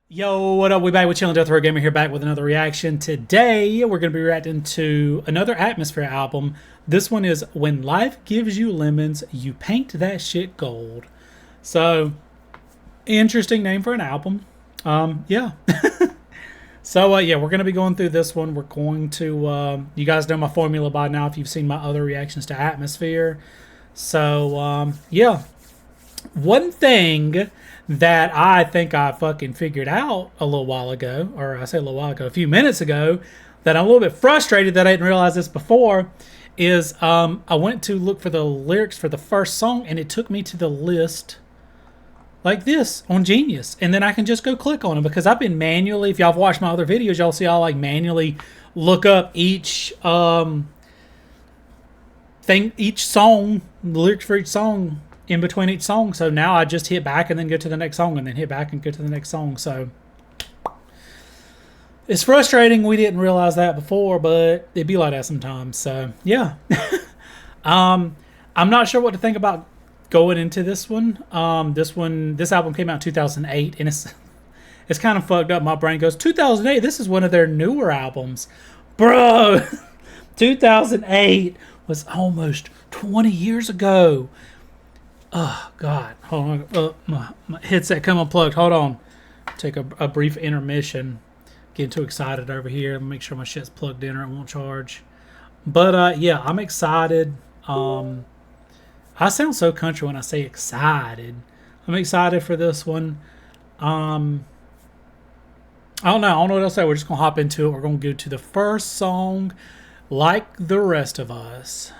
Yo, what up? We back with 𝘯𝘰𝘯𝘬𝘳𝑚𝑒 here, back with another reaction. Today, we're going to be reacting to another Atmosphere album. This one is When Life Gives You Lemons, You Paint That Shit Gold. So, interesting name for an album. Yeah. So, yeah, we're going to be going through this one. We're going to, you guys know my formula by now if you've seen my other reactions to Atmosphere. So, yeah. One thing that I think I fucking figured out a little while ago, or I say a little while ago, a few minutes ago, that I'm a little bit frustrated that I didn't realize this before, is I went to look for the lyrics for the first song, and it took me to the list like this on Genius, and then I can just go click on them, because I've been manually, if y'all have watched my other videos, y'all see I'll like manually look up each song, the lyrics for each song, in between each song. So now I just hit back and then go to the next song and then hit back and go to the next song. So it's frustrating we didn't realize that before, but it'd be like that sometimes. So yeah. I'm not sure what to think about going into this one. This album came out in 2008, and it's kind of fucked up. My brain goes, 2008, this is one of their newer albums. Bro, 2008 was almost 20 years ago. Oh, God. Hold on. My headset come unplugged. Hold on. Take a brief intermission. Getting too excited over here. Make sure my shit's plugged in or it won't charge. But, yeah, I'm excited. I sound so country when I say excited. I'm excited for this one. I don't know. I don't know what else to say. We're just going to hop into it. We're going to go to the first song, Like the Rest of Us.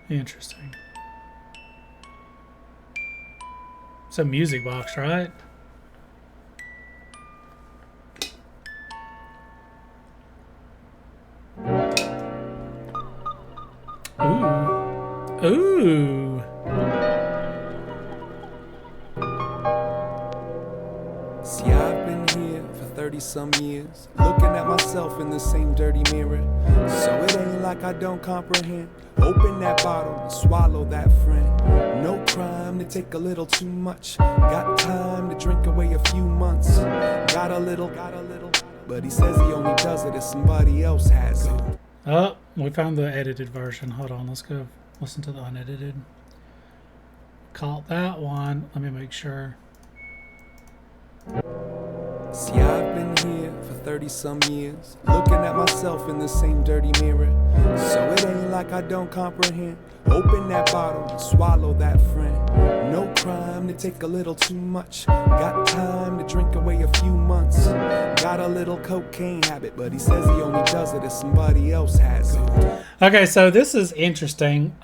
Interesting. It's a music box, right? Ooh. Ooh. See, I've been here for 30-some years, looking at myself in the same dirty mirror. So it ain't like I don't comprehend. Open that bottle and swallow that friend. No crime to take a little too much. Got time to drink away a few months. Got a little, but he says he only does it if somebody else has it. Oh, we found the edited version. Hold on, let's go listen to the unedited. Caught that one. Let me make sure. See, I've been here for 30-some years, looking at myself in the same dirty mirror. So it ain't like I don't comprehend. Open that bottle and swallow that friend. No crime to take a little too much. Got time to drink away a few months. Got a little cocaine habit, but he says he only does it if somebody else has it. Okay, so this is interesting.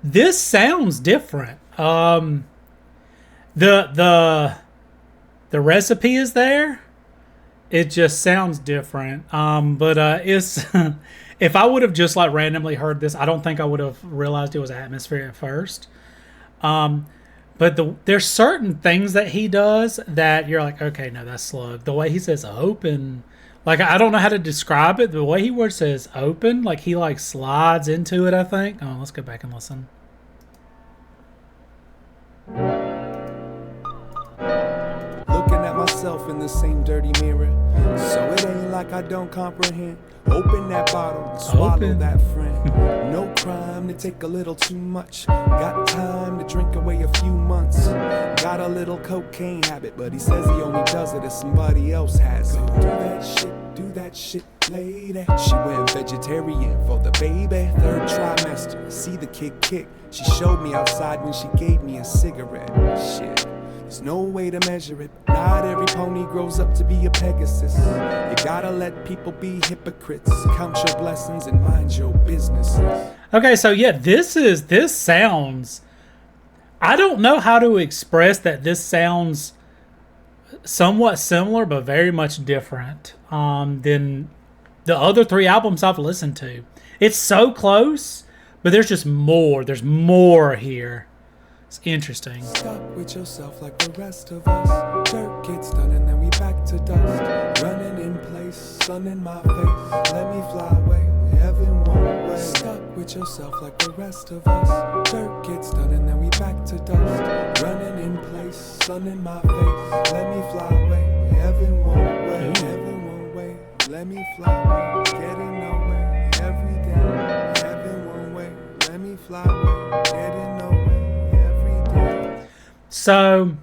This sounds different. The recipe is there. It just sounds different. But it's if I would have just like randomly heard this, I don't think I would have realized it was Atmosphere at first. But there's certain things that he does that you're like, okay, no, that's Slug. The way he says open, like I don't know how to describe it. The way he word says open, like he like slides into it, I think. Oh, let's go back and listen. Myself in the same dirty mirror. So it ain't like I don't comprehend. Open that bottle and swallow that friend. No crime to take a little too much. Got time to drink away a few months. Got a little cocaine habit, but he says he only does it if somebody else has it. Do that shit, lady. She went vegetarian for the baby. Third trimester, see the kid kick. She showed me outside when she gave me a cigarette. Shit. There's no way to measure it. Not every pony grows up to be a Pegasus. You gotta let people be hypocrites. Count your blessings and mind your business. Okay, so yeah, this sounds, I don't know how to express that this sounds somewhat similar but very much different than the other three albums I've listened to. It's so close, but there's just more. There's more here. It's interesting. Stuck with yourself like the rest of us. Dirt gets done and then we back to dust. Running in place, sun in my face. Let me fly away, heaven won't wait. Stuck with yourself like the rest of us. Dirt gets done and then we back to dust. Running in place, sun in my face. Let me fly away, heaven won't wait. Heaven won't wait. Let me fly away, getting nowhere every day. Heaven won't wait. Let me fly away, getting nowhere every day. So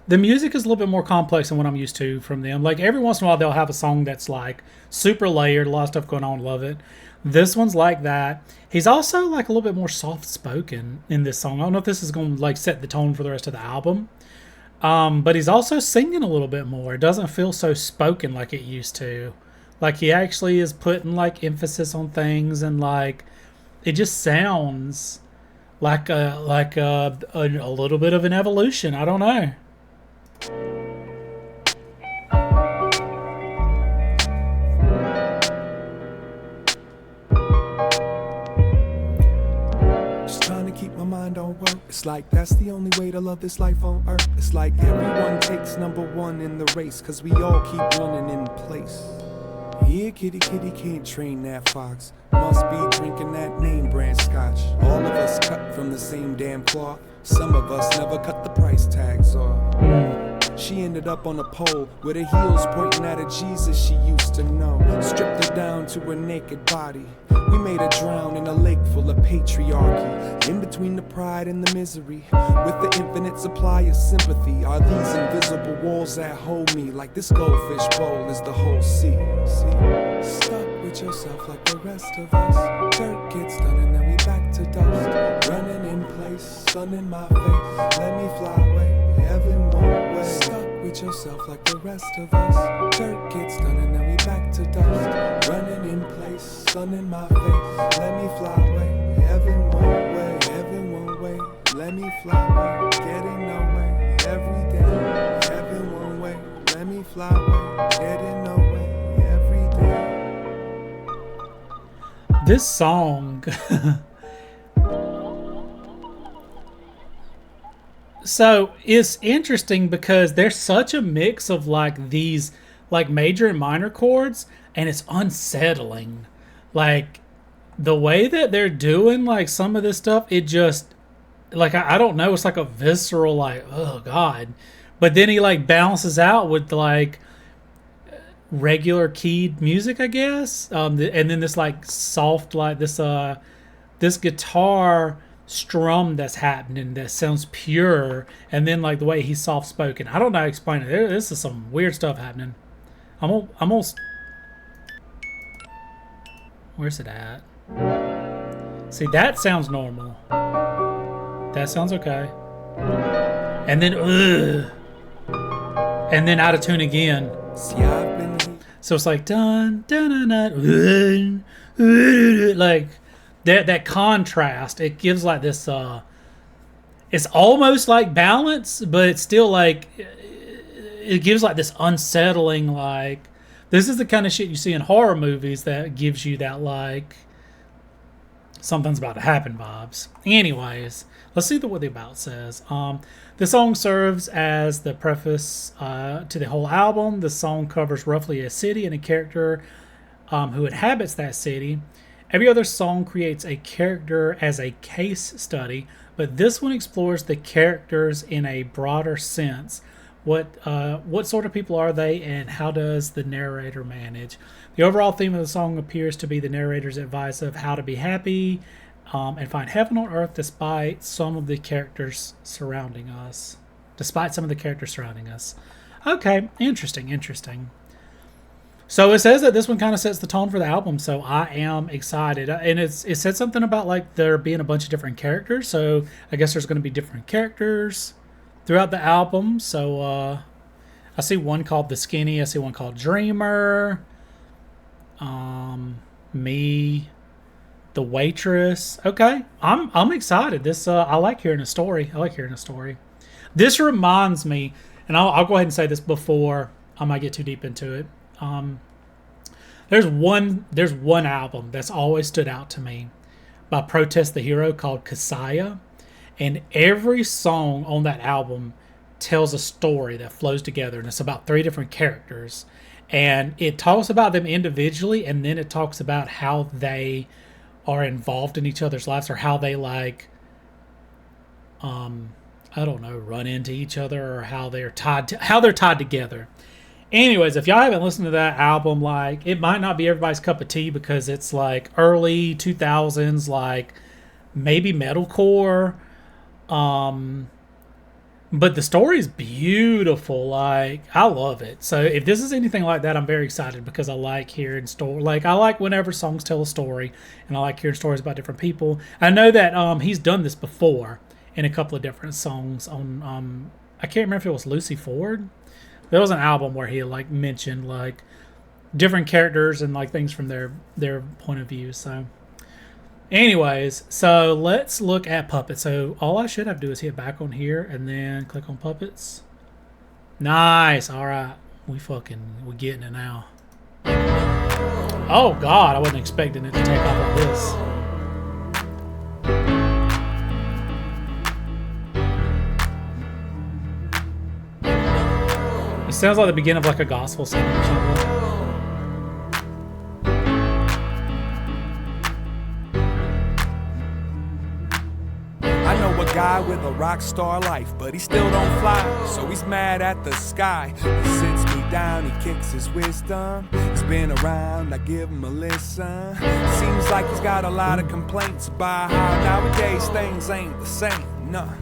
the music is a little bit more complex than what I'm used to from them. Like every once in a while they'll have a song that's like super layered, a lot of stuff going on, love it. This one's like that. He's also like a little bit more soft spoken in this song. I don't know if this is going to like set the tone for the rest of the album. But he's also singing a little bit more. It doesn't feel so spoken like it used to. Like he actually is putting like emphasis on things, and like it just sounds like a little bit of an evolution. I don't know. Just trying to keep my mind on work. It's like that's the only way to love this life on earth. It's like everyone takes number one in the race, cause we all keep running in place. Here, kitty, kitty can't train that fox. Must be drinking that name brand scotch. All of us cut from the same damn cloth. Some of us never cut the price tags off. She ended up on a pole with her heels pointing at a Jesus she used to know. Stripped her down to her naked body. We made her drown in a lake full of patriarchy. In between the pride and the misery, with the infinite supply of sympathy, are these invisible walls that hold me like this goldfish bowl is the whole sea. See, stuck with yourself like the rest of us. Dirt gets done and then we back to dust. Running in place, sun in my face. Let me fly away, heaven won't wait. Stuck with yourself like the rest of us. Dirt gets done and then we back to dust. Running in place, sun in my face. Let me fly away, heaven won't wait. Heaven won't wait. Let me fly away, getting nowhere every day. Heaven won't wait. Let me fly away, getting nowhere every day. This song so it's interesting because there's such a mix of like these like major and minor chords, and it's unsettling. Like the way that they're doing like some of this stuff, it just like I don't know, it's like a visceral like, oh god. But then he like balances out with like regular keyed music, I guess, and then this like soft like this guitar strum that's happening that sounds pure, and then like the way he's soft spoken. I don't know how to explain it. This is some weird stuff happening. I'm almost. Where's it at? See, that sounds normal. That sounds okay. And then and then out of tune again. See, I've been So it's like dun dun dun dun, like that contrast. It gives like this. It's almost like balance, but it's still like it gives like this unsettling. Like this is the kind of shit you see in horror movies that gives you that like something's about to happen vibes. Anyways, let's see what the about says. The song serves as the preface to the whole album. The song covers roughly a city and a character who inhabits that city. Every other song creates a character as a case study, but this one explores the characters in a broader sense. What sort of people are they, and how does the narrator manage? The overall theme of the song appears to be the narrator's advice of how to be happy and find heaven on earth despite some of the characters surrounding us. Okay, interesting. So it says that this one kind of sets the tone for the album, so I am excited. And it said something about like there being a bunch of different characters, so I guess there's going to be different characters throughout the album. So I see one called The Skinny, I see one called Dreamer, me, the waitress. Okay, I'm excited. This I like hearing a story. This reminds me, and I'll go ahead and say this before I might get too deep into it. There's one album that's always stood out to me by Protest the Hero called Kasaya, and every song on that album tells a story that flows together, and it's about 3 different characters, and it talks about them individually, and then it talks about how they are involved in each other's lives, or how they like, I don't know, run into each other, or how they're tied together. Anyways, if y'all haven't listened to that album, like, it might not be everybody's cup of tea because it's like early 2000s, like maybe metalcore. But the story's beautiful. Like, I love it. So if this is anything like that, I'm very excited because I like hearing story. Like, I like whenever songs tell a story, and I like hearing stories about different people. I know that he's done this before in a couple of different songs on I can't remember if it was Lucy Ford. There was an album where he like mentioned like different characters and like things from their point of view. So anyways, so let's look at puppets. So all I should have to do is hit back on here and then click on puppets. Nice. All right, we getting it now. Oh God, I wasn't expecting it to take off like this. It sounds like the beginning of like a gospel song or something. I know a guy with a rock star life, but he still don't fly, so he's mad at the sky. He sits me down, he kicks his wisdom. He's been around, I give him a listen. Seems like he's got a lot of complaints about how nowadays things ain't the same. Nah,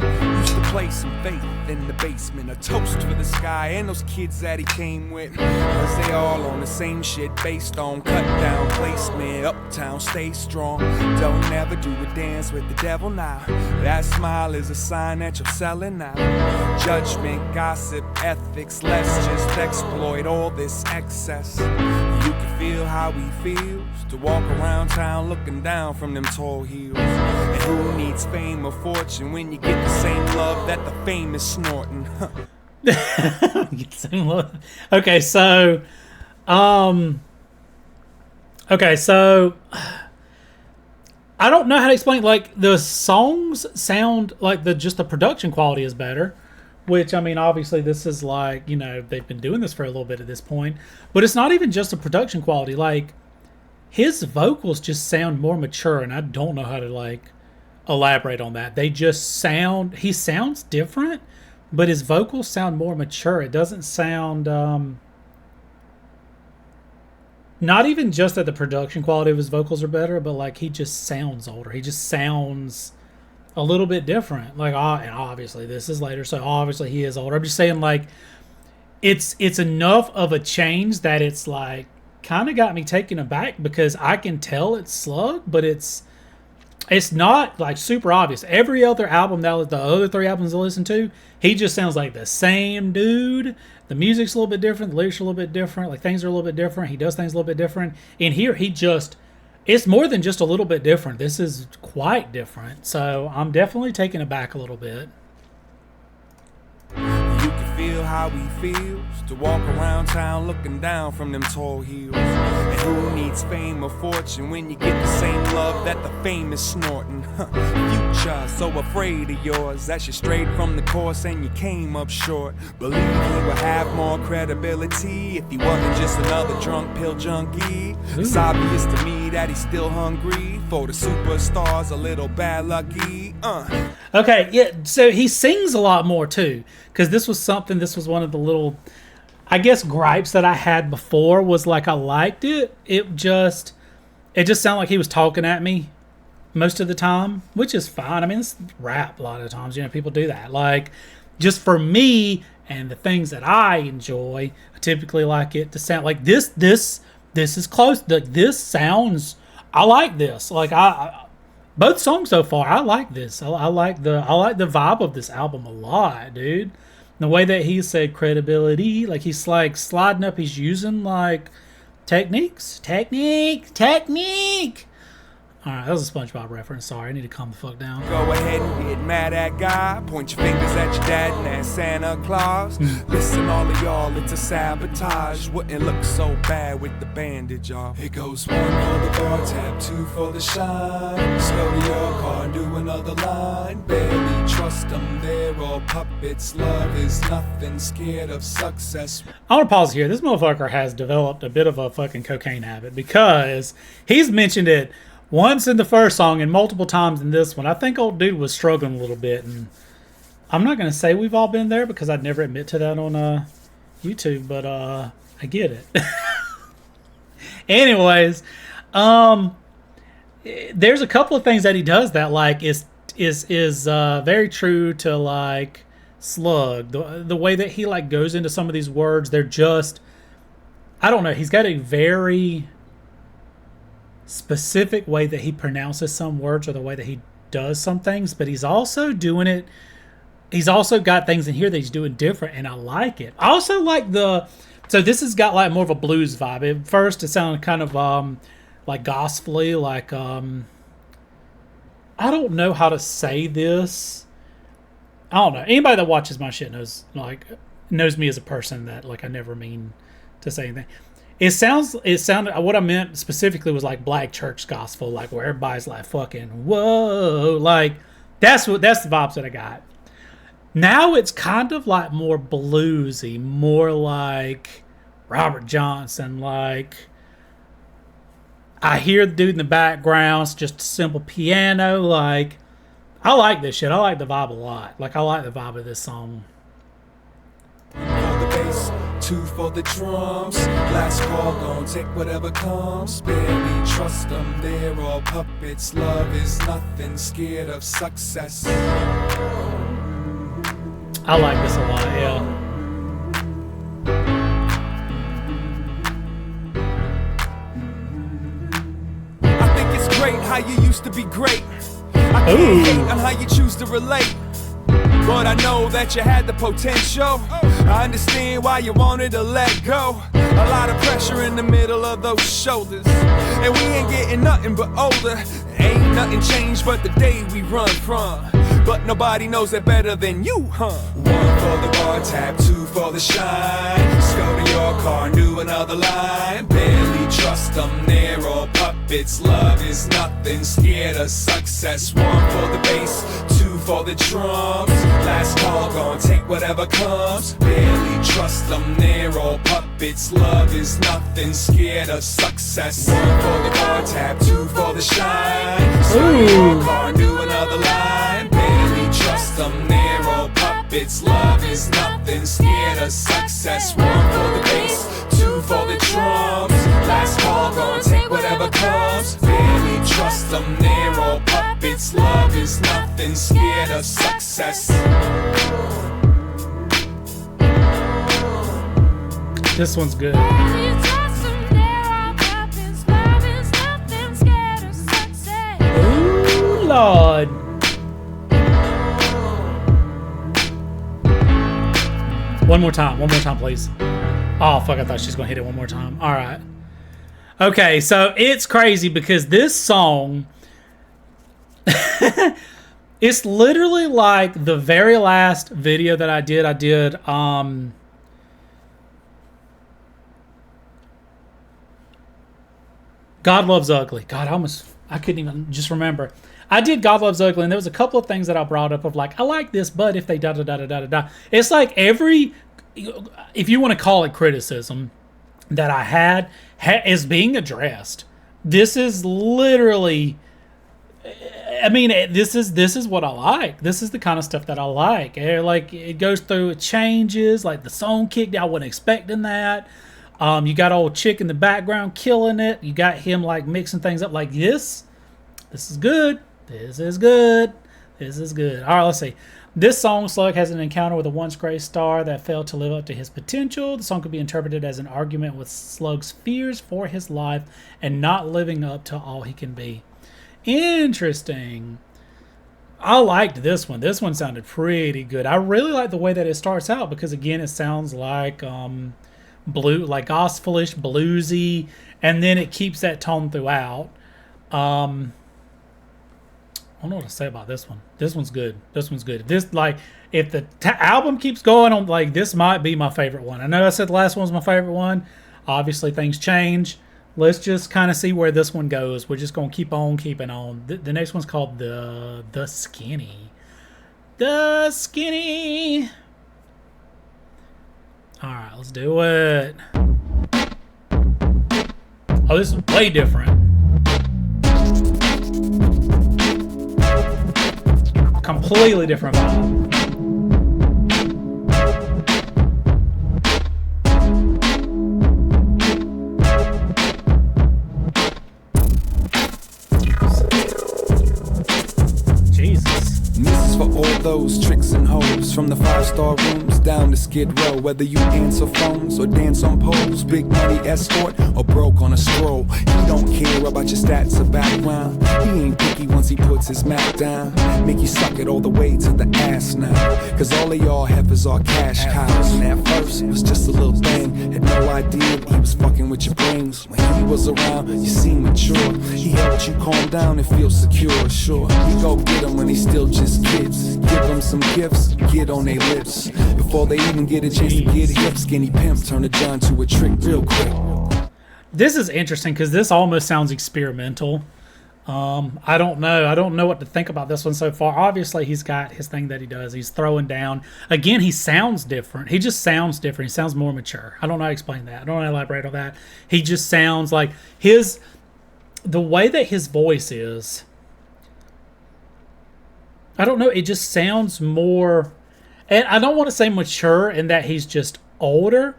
used to play some faith in the basement, a toast for the sky and those kids that he came with, cause they all on the same shit based on cut down placement. Uptown, stay strong, don't ever do a dance with the devil now. That smile is a sign that you're selling out. Judgment, gossip, ethics, let's just exploit all this excess. You can feel how he feels to walk around town looking down from them tall hills. And who needs fame or fortune when you get the same love that the fame is snorting? Okay, so I don't know how to explain. Like, the songs sound like just the production quality is better, which, I mean, obviously this is like, you know, they've been doing this for a little bit at this point, but it's not even just the production quality. Like, his vocals just sound more mature, and I don't know how to like elaborate on that. They just sound, he sounds different, but his vocals sound more mature. It doesn't sound not even just that the production quality of his vocals are better, but like he just sounds older. He just sounds a little bit different. Like, and obviously this is later, so obviously he is older. I'm just saying, like, it's enough of a change that it's like kind of got me taken aback, because I can tell it's Slug, but it's not like super obvious. Every other album the other 3 albums I listened to, he just sounds like the same dude. The music's a little bit different, the lyrics are a little bit different, like things are a little bit different. He does things a little bit different. And here it's more than just a little bit different. This is quite different. So I'm definitely taken aback a little bit. You can feel how he feels to walk around town looking down from them tall hills. And who needs fame or fortune when you get the same love that the fame is snorting? Future, so afraid of yours that you strayed from the course and you came up short. Believe he would have more credibility if he wasn't just another drunk pill junkie. It's obvious to me that he's still hungry for the superstars, a little bad lucky. Okay, yeah, so he sings a lot more too, because this was one of the little, I guess, gripes that I had before, was like I liked it. It just sounded like he was talking at me most of the time, which is fine. I mean, it's rap a lot of times, you know, people do that. Like, just for me and the things that I enjoy, I typically like it to sound like this is close. This sounds, I like this. Like, I both songs so far, I like this. I like the vibe of this album a lot, dude. The way that he said credibility, like he's like sliding up, he's using like technique. Alright, that was a SpongeBob reference. Sorry, I need to calm the fuck down. Go ahead and get mad at God. Point your fingers at your dad and at Santa Claus. Listen, all of y'all, it's a sabotage. Wouldn't look so bad with the bandage off. It goes 1 for the bar tab, 2 for the shine. Slow to your car and do another line. Barely trust them, they're all puppets. puppets. Love is nothing, scared of success. I want to pause here. This motherfucker has developed a bit of a fucking cocaine habit because he's mentioned it once in the first song and multiple times in this one. I think old dude was struggling a little bit, and I'm not going to say we've all been there because I'd never admit to that on YouTube, but I get it. Anyways, there's a couple of things that he does that like is very true to like Slug. The way that he like goes into some of these words, they're just, I don't know, he's got a very specific way that he pronounces some words or the way that he does some things, but he's also doing it, he's also got things in here that he's doing different, and I like it. I also like so this has got like more of a blues vibe. At first it sounded kind of like gospel-y, like I don't know how to say this. I don't know. Anybody that watches my shit knows me as a person that like I never mean to say anything. It sounded, what I meant specifically was like black church gospel, like where everybody's like fucking whoa, like that's the vibes that I got. Now it's kind of like more bluesy, more like Robert Johnson. Like I hear the dude in the background, it's just a simple piano. Like I like this shit. I like the vibe a lot. Like I like the vibe of this song. For the bass, 2 for the drums. Last call, gon' take whatever comes. Barely trust them, they're all puppets. Love is nothing, scared of success. I like this a lot, yeah. I think it's great how you used to be great. I can't hate on how you choose to relate, but I know that you had the potential. I understand why you wanted to let go. A lot of pressure in the middle of those shoulders, and we ain't getting nothing but older. Ain't nothing changed but the day we run from, but nobody knows it better than you, huh? 1 for the bar tab, 2 for the shine. Scroll to your car, new another line. Barely trust them, they're all puppets. Love is nothing, scared of success. 1 for the bass, 2 for the drums. Last call, gon' take whatever comes. Barely trust them, they're all puppets. Love is nothing, scared of success. 1 for the bar tab, 2 for the shine. Scroll to your car, new another line. Barely trust them, they're all puppets. Love is nothing, scared of success. 1 for the bass, 2 for the drums. Last call, gon' take whatever comes. Barely trust them, they're all puppets. Love is nothing, scared of success. This one's good. Ooh, Lord. One more time, please. Oh, fuck, I thought she was going to hit it one more time. All right. Okay, so it's crazy because this song, it's literally like the very last video that I did. God Loves Ugly. God, I couldn't even just remember. I did God Loves Ugly, and there was a couple of things that I brought up of like, I like this, but if they da-da-da-da-da-da. It's like if you want to call it criticism that I had is being addressed. This is literally, I mean, this is what I like. This is the kind of stuff that I like. Like it goes through, it changes, like the song kicked, I wasn't expecting that. You got old chick in the background killing it. You got him like mixing things up like this. This is good. This is good. This is good. All right, let's see. This song, Slug has an encounter with a once great star that failed to live up to his potential. The song could be interpreted as an argument with Slug's fears for his life and not living up to all he can be. Interesting. I liked this one. This one sounded pretty good. I really like the way that it starts out because, again, it sounds like blue, like gospelish, bluesy, and then it keeps that tone throughout. I don't know what to say about this one. This one's good. This one's good. This, like, if the album keeps going on, like, this might be my favorite one. I know I said the last one's my favorite one. Obviously, things change. Let's just kind of see where this one goes. We're just going to keep on keeping on. The next one's called the Skinny. The skinny. All right, let's do it. Oh, this is way different. Completely different vibe. For all those tricks and hoes, from the 5-star rooms down to Skid Row. Whether you answer phones or dance on poles, big money escort or broke on a stroll, he don't care about your stats or background. He ain't picky once he puts his Mac down. Make you suck it all the way to the ass now, cause all of y'all heifers are cash cows. And at first it was just a little thing, had no idea that he was fucking with your brains. When he was around, you seemed mature. He helped you calm down and feel secure. Sure, we go get him when they still just kids. Give them some gifts, get on their lips before they even get a chance to get hip. Skinny pimp, turn a John to a trick real quick. This is interesting because this almost sounds experimental. I don't know what to think about this one so far. Obviously, he's got his thing that he does. He's throwing down. Again, he sounds different. He just sounds different. He sounds more mature. I don't know how to explain that. I don't know how to elaborate on that. He just sounds like the way that his voice is, I don't know, it just sounds more, and I don't want to say mature in that he's just older.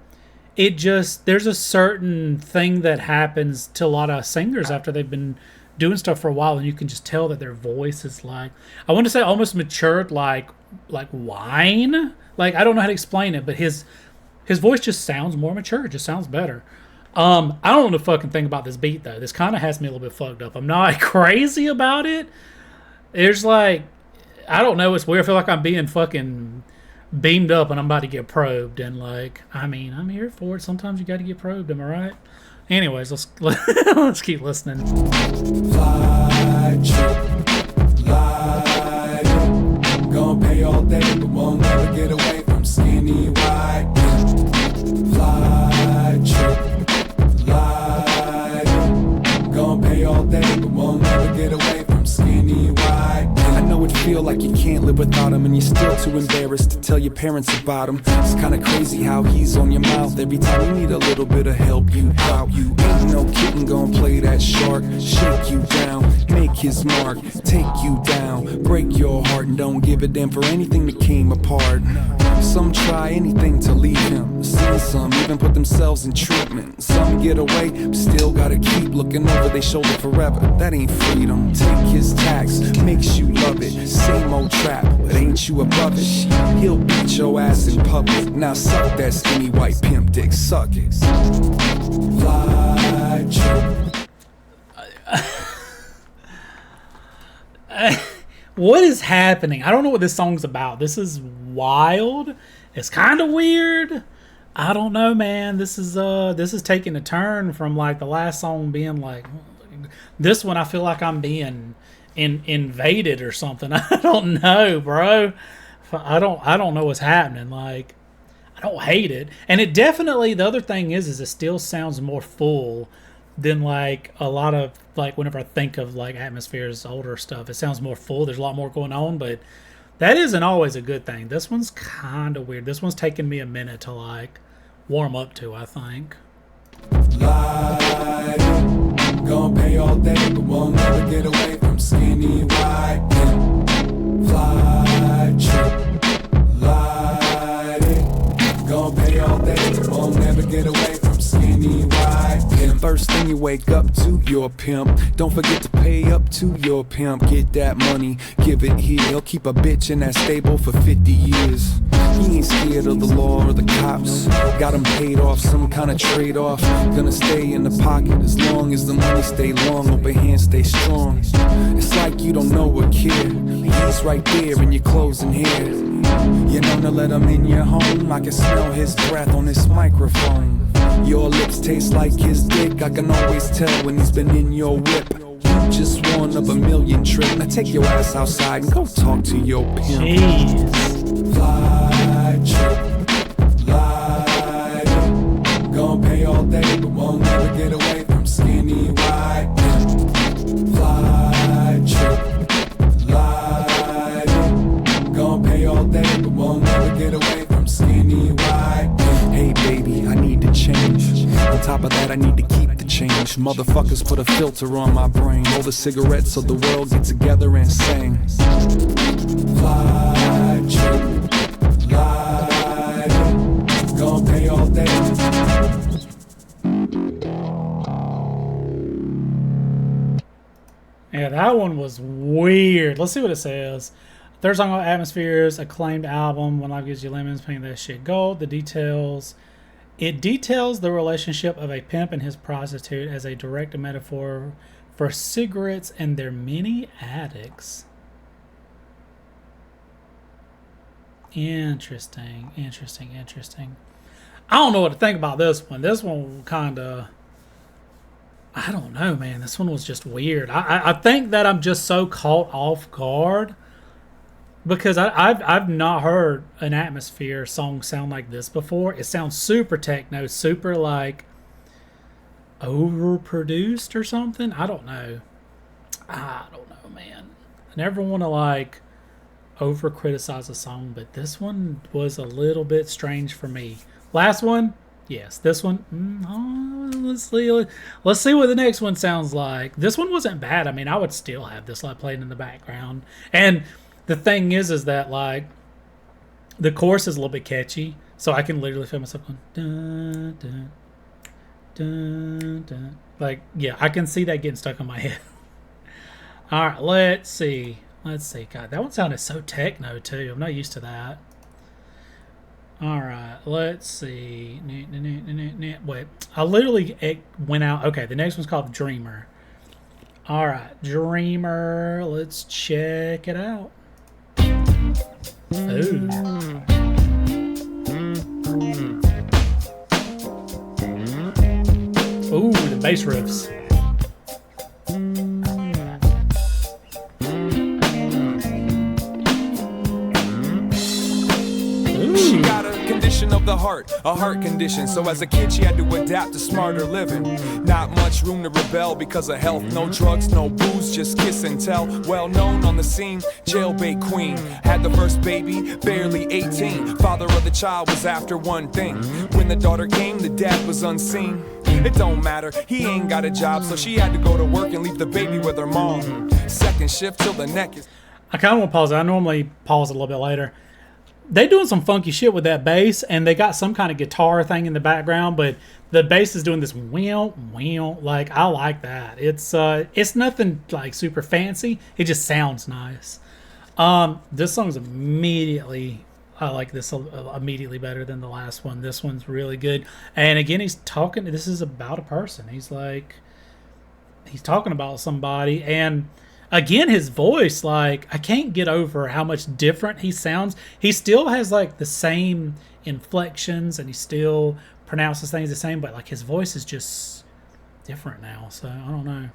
It just, there's a certain thing that happens to a lot of singers after they've been doing stuff for a while, and you can just tell that their voice is like, I want to say almost matured, like wine. Like, I don't know how to explain it, but his voice just sounds more mature. It just sounds better. I don't know the fucking thing about this beat, though. This kind of has me a little bit fucked up. I'm not crazy about it. There's like, I don't know, it's weird. I feel like I'm being fucking beamed up and I'm about to get probed. And like, I mean, I'm here for it. Sometimes you got to get probed, am I right? Anyways, let's keep listening. Fly, trip, light, gonna pay all day, but won't never get away from skinny white. Fly, trip, light, gonna pay all day, but won't never get away from skinny white. I know it feel like you can't live without him, and you're still too embarrassed to tell your parents about him. It's kinda crazy how he's on your mouth every time you need a little bit of help. You out, you ain't no kitten gonna play that shark. Shake you down, make his mark, take you down, break your heart, and don't give a damn for anything that came apart. Some try anything to leave him. See some even put themselves in treatment. Some get away, but still gotta keep looking over their shoulder forever. That ain't freedom. Take his tax, makes you love it. Same old trap, but ain't you above it? He'll beat your ass in public. Now suck that skinny white pimp dick, suck it. Fly, What is happening? I don't know what this song's about. This is wild. It's kind of weird. I don't know, man. This is taking a turn from like the last song being like this one. I feel like I'm being invaded or something. I don't know, bro. I don't know what's happening. Like, I don't hate it, and it definitely. The other thing is it still sounds more full than like a lot of like whenever I think of like Atmosphere's older stuff. It sounds more full. There's a lot more going on, but that isn't always a good thing. This one's kind of weird. This one's taking me a minute to like warm up to, I think. Light, gonna pay all day, but won't never get away from skinny white. Fly, trip, light, gonna pay all day, but won't never get away from skinny white. First thing you wake up to, you're a pimp. Don't forget to pay up to your pimp. Get that money, give it here. He'll keep a bitch in that stable for 50 years. He ain't scared of the law or the cops. Got him paid off, some kind of trade-off. Gonna stay in the pocket as long as the money stay long. Open hands stay strong. It's like you don't know or care. He's right there in your clothes and hair. You know to let him in your home. I can smell his breath on this microphone. Your lips taste like his dick. I can always tell when he's been in your whip. You just one of a million trip. Now take your ass outside and go talk to your pimp. Jeez. Fly, trip, light, gonna pay all day, but won't never get away from skinny white. Fly, trip, light, gonna pay On top of that, I need to keep the change. Motherfuckers put a filter on my brain. Roll the cigarettes so the world get together and sing. Fly, trip, light, gon' pay all day. Yeah, that one was weird. Let's see what it says. Third song on Atmosphere's acclaimed album, When Life Gives You Lemons, painting that shit gold. It details the relationship of a pimp and his prostitute as a direct metaphor for cigarettes and their many addicts. Interesting. I don't know what to think about this one. This one kind of... I don't know, man. This one was just weird. I think that I'm just so caught off guard because I've not heard an Atmosphere song sound like this before. It sounds super techno, super like overproduced or something. I don't know, man. I never want to like over criticize a song, but this one was a little bit strange for me. Last one, yes. This one, let's see what the next one sounds like. This one wasn't bad. I mean, I would still have this like playing in the background. And the thing is that like the chorus is a little bit catchy, so I can literally feel myself going dun, dun, dun, dun. Like, yeah, I can see that getting stuck in my head. All right, let's see. God, that one sounded so techno too. I'm not used to that. All right, let's see. Wait, I literally went out. Okay, the next one's called Dreamer. All right, Dreamer. Let's check it out. Ooh. Ooh, the bass riffs. She got a condition of the heart, a heart condition. So as a kid she had to adapt to smarter living. Not much room to rebel because of health. No drugs, no booze, just kiss and tell. Well known on the scene, jailbait queen. Had the first baby, barely 18. Father of the child was after one thing. When the daughter came, the dad was unseen. It don't matter, he ain't got a job, so she had to go to work and leave the baby with her mom. Second shift till the neck is... I kind of want to pause it. I normally pause a little bit later. They doing some funky shit with that bass, and they got some kind of guitar thing in the background, but the bass is doing this wheel. Like, I like that. It's nothing like super fancy. It just sounds nice. This song's immediately... I like this immediately better than the last one. This one's really good. And again, he's talking... This is about a person. He's talking about somebody, and... Again, his voice, like, I can't get over how much different he sounds. He still has, like, the same inflections, and he still pronounces things the same, but, like, his voice is just different now, so I don't know.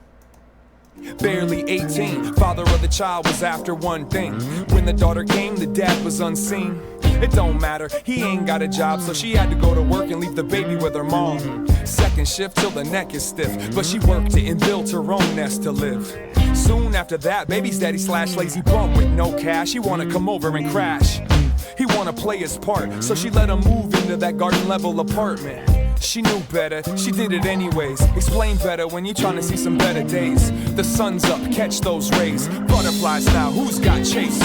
Barely 18, father of the child was after one thing. When the daughter came, the dad was unseen. It don't matter, he ain't got a job, so she had to go to work and leave the baby with her mom. Second shift till the neck is stiff, but she worked it and built her own nest to live. Soon after that, baby's daddy / lazy bum with no cash. He wanna come over and crash. He wanna play his part, so she let him move into that garden level apartment. She knew better, she did it anyways. Explain better when you're trying to see some better days. The sun's up, catch those rays. Butterflies now, who's got chase?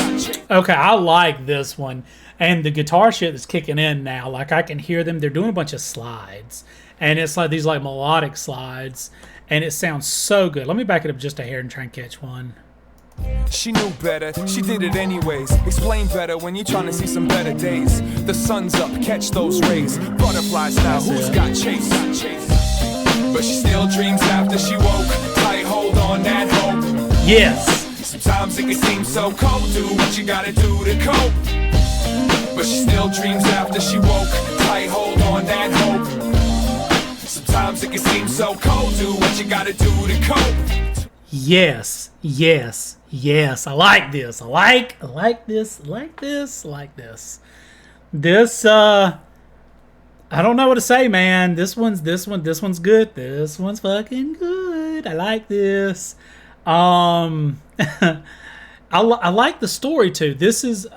Okay, I like this one. And the guitar shit is kicking in now. Like, I can hear them. They're doing a bunch of slides. And it's like these like melodic slides. And it sounds so good. Let me back it up just a hair and try and catch one. She knew better, she did it anyways. Explain better when you're trying to see some better days. The sun's up, catch those rays. Butterflies now, who's got chase? But she still dreams after she woke. Tight hold on that hope. Yes. Sometimes it can seem so cold. Do what you gotta do to cope. But she still dreams after she woke. Tight hold on that hope. Sometimes it can seem so cold. Do what you gotta do to cope. Yes. I like this. I like this. This I don't know what to say, man. This one's good. This one's fucking good. I like this. I like the story too. This is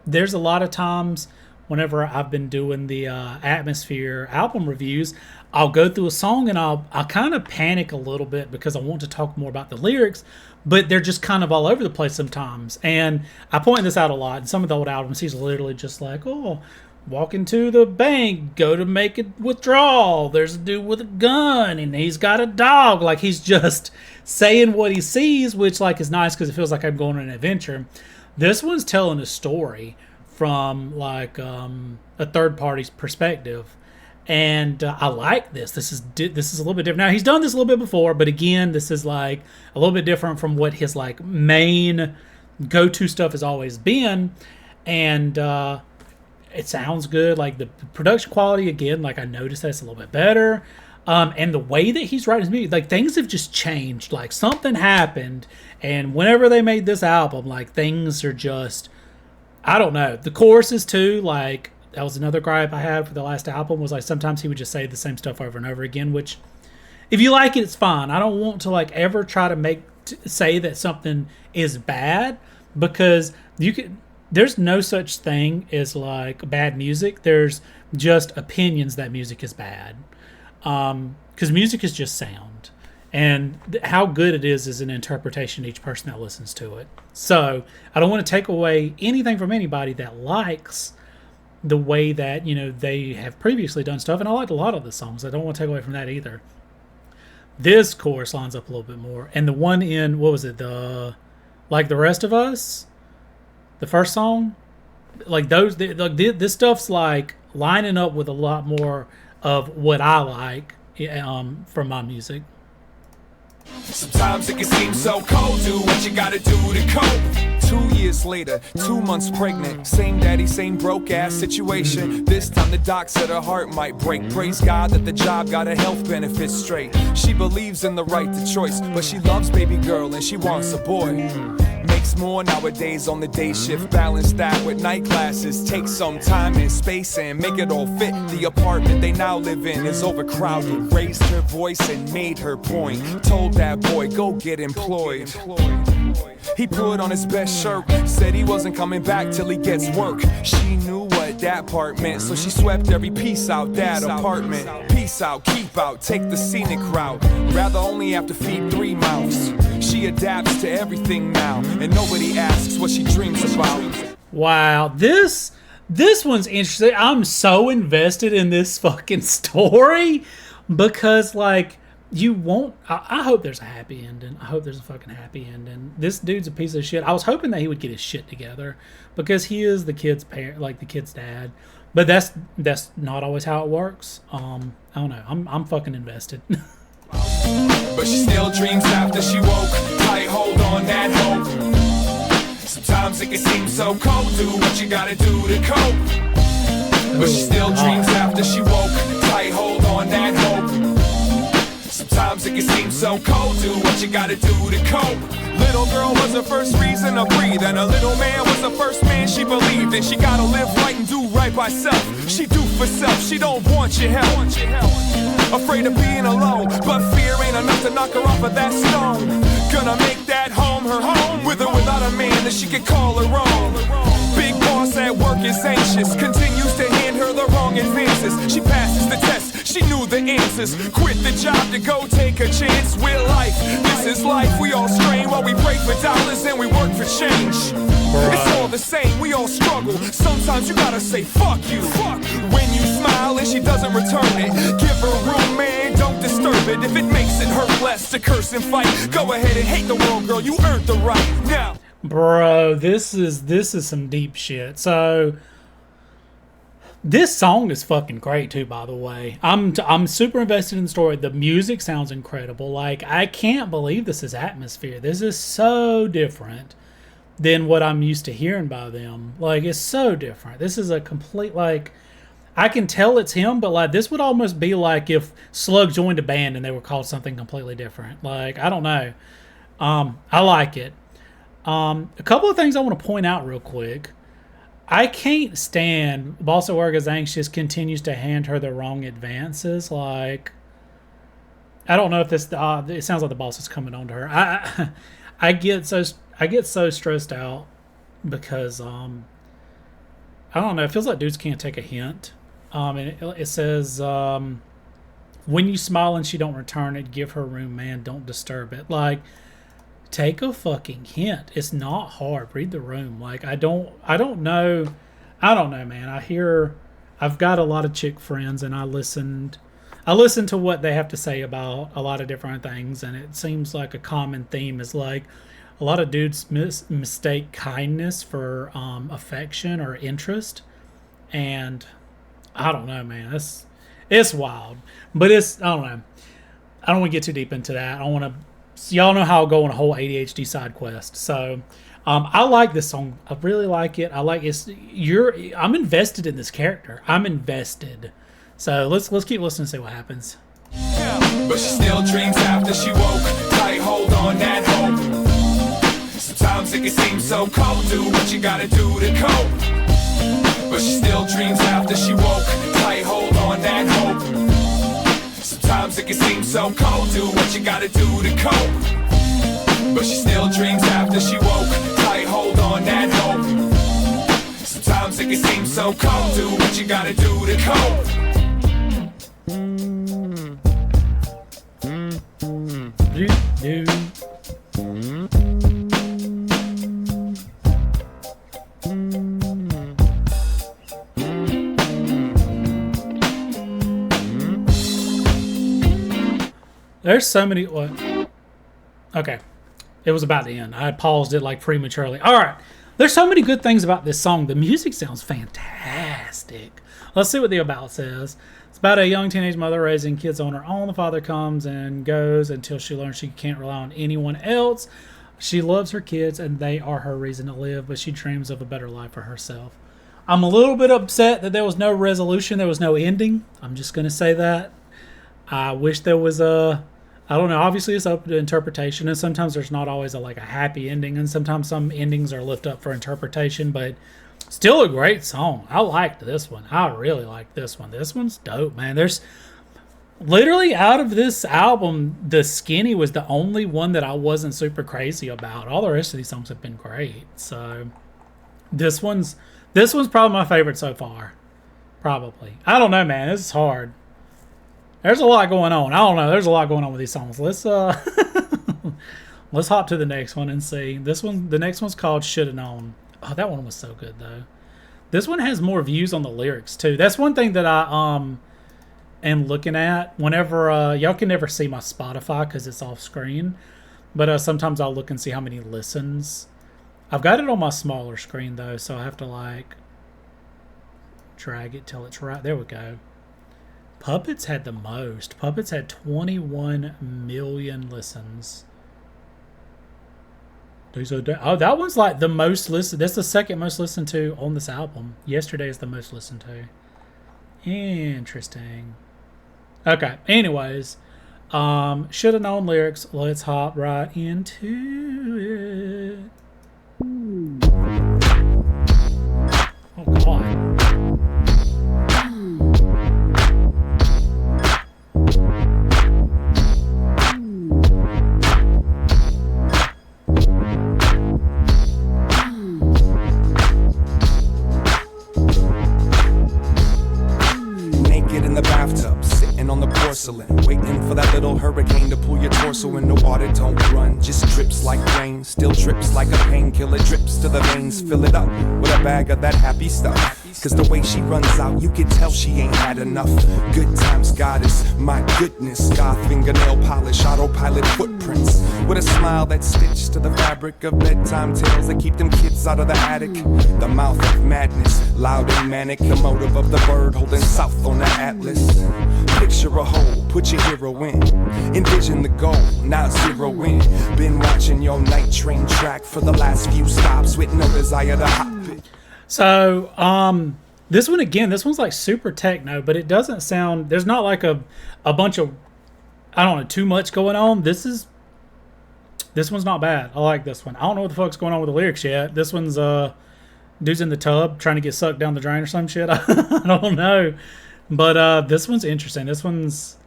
there's a lot of times whenever I've been doing the Atmosphere album reviews, I'll go through a song and I'll kind of panic a little bit because I want to talk more about the lyrics, but they're just kind of all over the place sometimes. And I point this out a lot. In some of the old albums, he's literally just like, oh, walk into the bank, go to make a withdrawal. There's a dude with a gun and he's got a dog. Like, he's just saying what he sees, which like is nice because it feels like I'm going on an adventure. This one's telling a story from like a third party's perspective. And I like this. This is a little bit different. Now, he's done this a little bit before, but again, this is like a little bit different from what his like main go-to stuff has always been. And it sounds good. Like the production quality, again, like I noticed that's a little bit better. And the way that he's writing his music, like things have just changed. Like something happened, and whenever they made this album, like things are just, I don't know. The choruses too, like. That was another gripe I had for the last album, was like sometimes he would just say the same stuff over and over again, which if you like it, it's fine. I don't want to like ever try to say that something is bad, because there's no such thing as like bad music. There's just opinions that music is bad. Because music is just sound. And how good it is an interpretation of each person that listens to it. So I don't want to take away anything from anybody that likes the way that, you know, they have previously done stuff, and I liked a lot of the songs. I don't want to take away from that either. This chorus lines up a little bit more, and the one in, what was it, the Like the Rest of Us, the first song, like those, this stuff's like lining up with a lot more of what I like from my music. Sometimes it can seem so cold. Do what you gotta do to cope. 2 years later, 2 months pregnant. Same daddy, same broke ass situation. This time the doc said her heart might break. Praise God that the job got her health benefits straight. She believes in the right to choice, but she loves baby girl and she wants a boy. Makes more nowadays on the day shift. Balance that with night classes. Take some time and space and make it all fit. The apartment they now live in is overcrowded. Raised her voice and made her point. Told that boy, go get employed. He put on his best shirt, said he wasn't coming back till he gets work. She knew what that part meant, so she swept every piece out that apartment. Peace out, keep out, take the scenic route. Rather only have to feed 3 mouths. She adapts to everything now, and nobody asks what she dreams about. Wow, this one's interesting. I'm so invested in this fucking story because, like, I hope there's a happy ending. I hope there's a fucking happy ending. This dude's a piece of shit. I was hoping that he would get his shit together because he is the kid's parent, like the kid's dad. But that's not always how it works. I don't know. I'm fucking invested. But she still dreams after she woke. Tight hold on that hope. Sometimes it can seem so cold. Do what you gotta do to cope. But she still dreams after she woke. Tight hold on that hope. Sometimes it can seem so cold. Do what you gotta do to cope. Little girl was the first reason to breathe, and a little man was the first man she believed in. She gotta live right and do right by self. She do for self, she don't want your help. Afraid of being alone, but fear ain't enough to knock her off of that stone. Gonna make that home her home, with or without a man that she can call her own. Big boss at work is anxious, continues to hand her the wrong advances. She passes the test, she knew the answers. Quit the job to go take a chance with life. This is life, we all strain while we break for dollars and we work for change. It's all the same, we all struggle. Sometimes you gotta say fuck you. When you smile and she doesn't return it, give her room, man, don't disturb it. If it makes it hurt less to curse and fight, go ahead and hate the world, girl, you earned the right. Now, bro, this is some deep shit. So this song is fucking great too, by the way. I'm super invested in the story. The music sounds incredible. Like, I can't believe this is atmosphere. This is so different than what I'm used to hearing by them. Like, it's so different. This is a complete, like, I can tell it's him, but like this would almost be like if Slug joined a band and they were called something completely different. Like, I don't know. I like it. A couple of things I want to point out real quick. I can't stand 𝘯𝘰𝘯𝘕 continues to hand her the wrong advances. Like, I don't know if this. It sounds like the boss is coming on to her. I get so stressed out because I don't know. It feels like dudes can't take a hint. And it says when you smile and she don't return it, give her room, man. Don't disturb it. Like, take a fucking hint. It's not hard. Read the room. Like, I don't know, man. I've got a lot of chick friends, and I listen to what they have to say about a lot of different things, and it seems like a common theme is like a lot of dudes mistake kindness for affection or interest, and I don't know, man. It's wild, but I don't know. I don't want to get too deep into that. I don't want to. Y'all know how I'll go on a whole ADHD side quest. So, I like this song. I really like it. I like it. I'm invested in this character. I'm invested. So let's keep listening and see what happens. But she still dreams after she woke. Tight hold on that hope. Sometimes it can seem so cold. Do what you gotta do to cope. But she still dreams after she woke. Tight hold on that hope. Sometimes it can seem so cold. Do what you gotta do to cope. But she still dreams after she woke. Tight hold on that hope. Sometimes it can seem so cold. Do what you gotta do to cope. There's so many. What? Okay, it was about to end. I paused it like prematurely. All right, there's so many good things about this song. The music sounds fantastic. Let's see what the about says. It's about a young teenage mother raising kids on her own. The father comes and goes until she learns she can't rely on anyone else. She loves her kids and they are her reason to live, but she dreams of a better life for herself. I'm a little bit upset that there was no resolution, there was no ending. I'm just going to say that. I wish there was I don't know, obviously it's open to interpretation, and sometimes there's not always a happy ending, and sometimes some endings are left up for interpretation, but still a great song. I liked this one. I really liked this one. This one's dope, man. There's literally, out of this album, the Skinny was the only one that I wasn't super crazy about. All the rest of these songs have been great. So this one's probably my favorite so far. Probably. I don't know, man. This is hard. There's a lot going on. I don't know. There's a lot going on with these songs. Let's let's hop to the next one and see. The next one's called Shoulda Known. Oh, that one was so good though. This one has more views on the lyrics too. That's one thing that I am looking at whenever y'all can never see my Spotify because it's off screen, but sometimes I'll look and see how many listens. I've got it on my smaller screen though, so I have to drag it till it's right. There we go. Puppets had the most. Puppets had 21 million listens. Oh, that one's the most listened. That's the second most listened to on this album. Yesterday is the most listened to. Interesting. Okay. Anyways, shoulda known lyrics. Let's hop right into it. Oh God. Waiting for that little hurricane to pull your torso in. The water don't run, just drips like rain. Still drips like a painkiller, drips to the veins. Fill it up with a bag of that happy stuff. Cause the way she runs out, you can tell she ain't had enough. Good times goddess, my goodness. Scar fingernail polish, autopilot footprints. With a smile that's stitched to the fabric of bedtime tales that keep them kids out of the attic. The mouth of madness, loud and manic. The motive of the bird holding south on the atlas. Picture a hole, put your hero in. Envision the goal, now zero in. Been watching your night train track for the last few stops with no desire to hop it. So, this one's like super techno, but it doesn't sound, there's not like a bunch of, I don't know, too much going on. This one's not bad. I like this one. I don't know what the fuck's going on with the lyrics yet. This one's, dude's in the tub trying to get sucked down the drain or some shit. I don't know. But this one's interesting. This one's,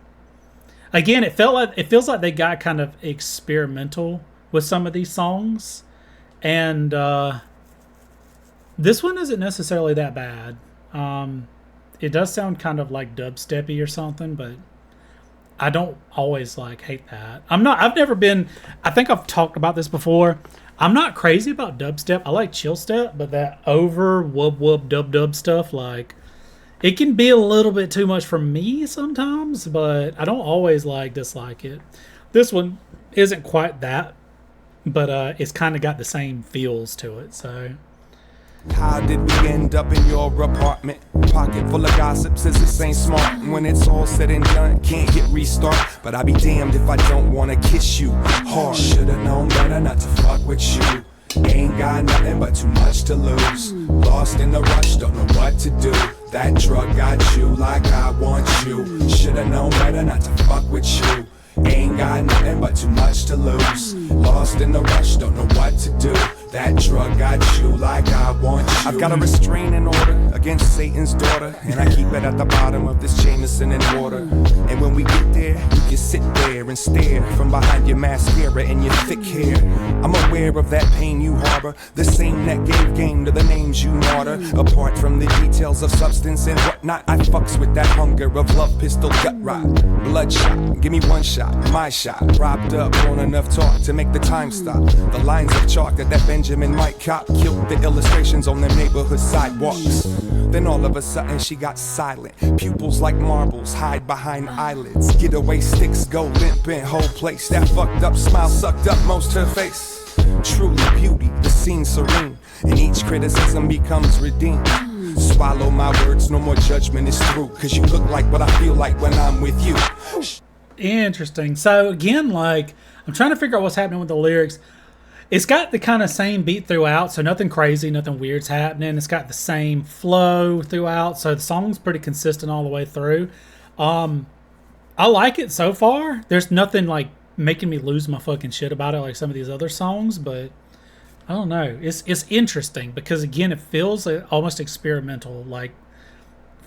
again, it feels like they got kind of experimental with some of these songs, and this one isn't necessarily that bad. It does sound kind of like dubsteppy or something, but I don't always like hate that. I've never been, I think I've talked about this before. I'm not crazy about dubstep. I like chill step, but that over wub wub dub dub stuff, like, it can be a little bit too much for me sometimes, but I don't always dislike it. This one isn't quite that, but it's kind of got the same feels to it, so. How did we end up in your apartment? Pocket full of gossip, says this ain't smart. When it's all said and done, can't hit restart. But I'll be damned if I don't wanna kiss you hard. Should've known better not to fuck with you. Ain't got nothing but too much to lose. Lost in the rush, don't know what to do. That drug got you like I want you. Should've known better not to fuck with you. Ain't got nothing but too much to lose. Lost in the rush, don't know what to do. That drug got you like I want you. I've got a restraining order against Satan's daughter, and I keep it at the bottom of this Jameson and water. And when we get there, you can sit there and stare from behind your mascara and your thick hair. I'm aware of that pain you harbor, the same that gave game to the names you martyr. Apart from the details of substance and whatnot, I fucks with that hunger of love, pistol, gut rot, bloodshot. Give me one shot, my shot. Propped up on enough talk to make the time stop. The lines of chalk that Benjamin Mike Cop killed the illustrations on them neighborhood sidewalks. Then all of a sudden she got silent. Pupils like marbles hide behind eyelids. Getaway sticks go limp in whole place. That fucked up smile sucked up most her face. Truly beauty, the scene serene, and each criticism becomes redeemed. Swallow my words, no more judgment is through. Cause you look like what I feel like when I'm with you. Interesting. So again, like, I'm trying to figure out what's happening with the lyrics. It's got the kind of same beat throughout, so nothing crazy, nothing weird's happening. It's got the same flow throughout, so the song's pretty consistent all the way through. I like it so far. There's nothing like making me lose my fucking shit about it like some of these other songs, but I don't know. It's interesting because, again, it feels almost experimental, like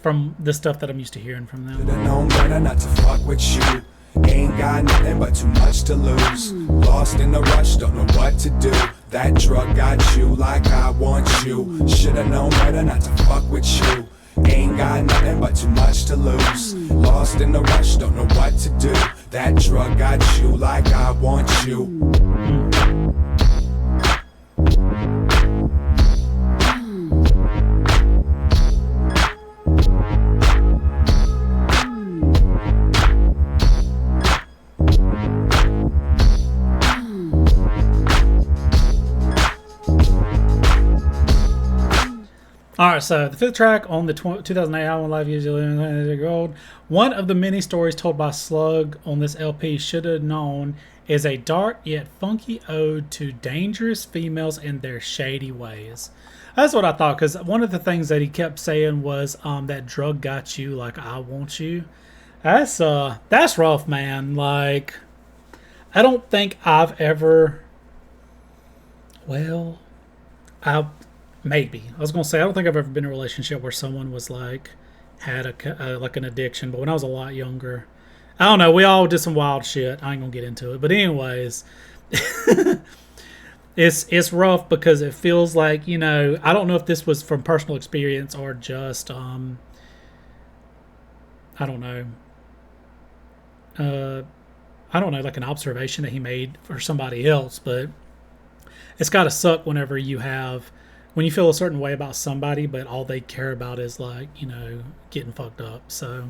from the stuff that I'm used to hearing from them. Should've known better not to fuck with you. Ain't got nothing but too much to lose. Lost in the rush, don't know what to do. That drug got you like I want you. Should've known better not to fuck with you. Ain't got nothing but too much to lose. Lost in the rush, don't know what to do. That drug got you like I want you. Alright, so the fifth track on the 2008 album, Life Gives You Lemons, one of the many stories told by Slug on this LP, Should've Known, is a dark yet funky ode to dangerous females and their shady ways. That's what I thought, because one of the things that he kept saying was that drug got you like I want you. That's rough, man. Like, I don't think I've ever, well, maybe. I was going to say, I don't think I've ever been in a relationship where someone was like, had like an addiction. But when I was a lot younger, I don't know, we all did some wild shit. I ain't going to get into it. But anyways, it's rough because it feels like, you know, I don't know if this was from personal experience or just, I don't know, like an observation that he made for somebody else. But it's got to suck whenever when you feel a certain way about somebody, but all they care about is, like, you know, getting fucked up. So,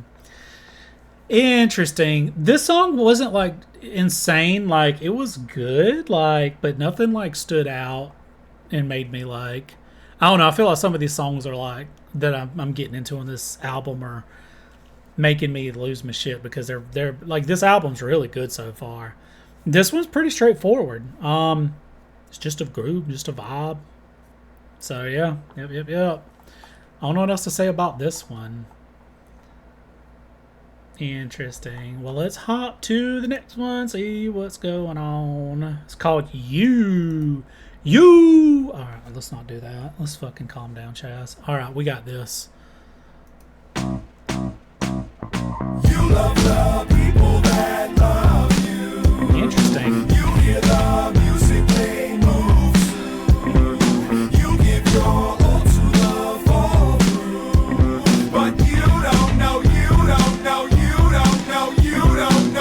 interesting. This song wasn't, like, insane. Like, it was good, like, but nothing, like, stood out and made me, like, I don't know. I feel like some of these songs are, like, that I'm getting into on this album are making me lose my shit because they're like, this album's really good so far. This one's pretty straightforward. It's just a groove, just a vibe. So, yeah. Yep. I don't know what else to say about this one. Interesting. Well, let's hop to the next one, see what's going on. It's called You. Alright, let's not do that. Let's fucking calm down, Chaz. Alright, we got this. You love the people that love you. Interesting. You hear the music they move to. You give your all to the fall through. But you don't know, you don't know, you don't know, you don't know.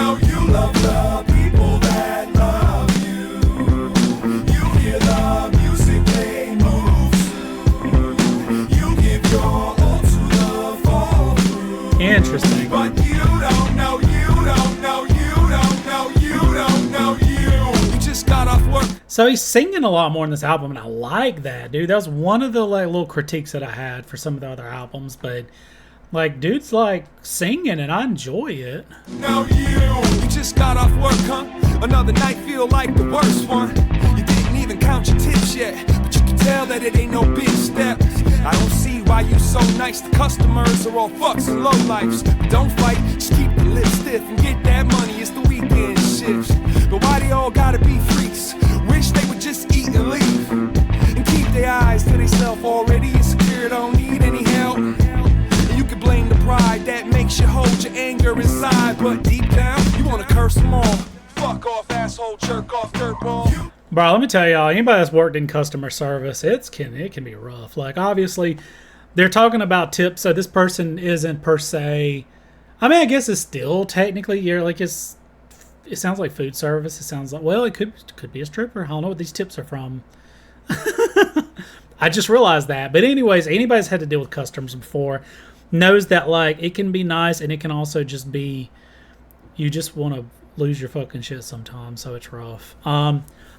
So he's singing a lot more in this album, and I like that, dude. That was one of the like little critiques that I had for some of the other albums, but like, dude's like singing, and I enjoy it. No, you just got off work, huh? Another night feel like the worst one. You didn't even count your tips yet, but you can tell that it ain't no big steps. I don't see why you so nice. The customers are all fucks and lowlifes. But don't fight, just keep the lips stiff and get that money. It's the weekend shifts. But why they all gotta be freaks? Wish they would just eat and leave and keep their eyes to themselves. Already insecure, don't need any help. And you can blame the pride that makes you hold your anger inside, but deep down you wanna curse them all. Fuck off, asshole, jerk off, dirtball. Bro, let me tell y'all, anybody that's worked in customer service, it can be rough. Like, obviously, they're talking about tips, so this person isn't per se. I mean, I guess it's still technically, you're like, it sounds like food service. It sounds like, well, it could be a stripper. I don't know what these tips are from. I just realized that. But anyways, anybody that's had to deal with customers before knows that, like, it can be nice, and it can also just be, you just want to lose your fucking shit sometimes, so it's rough.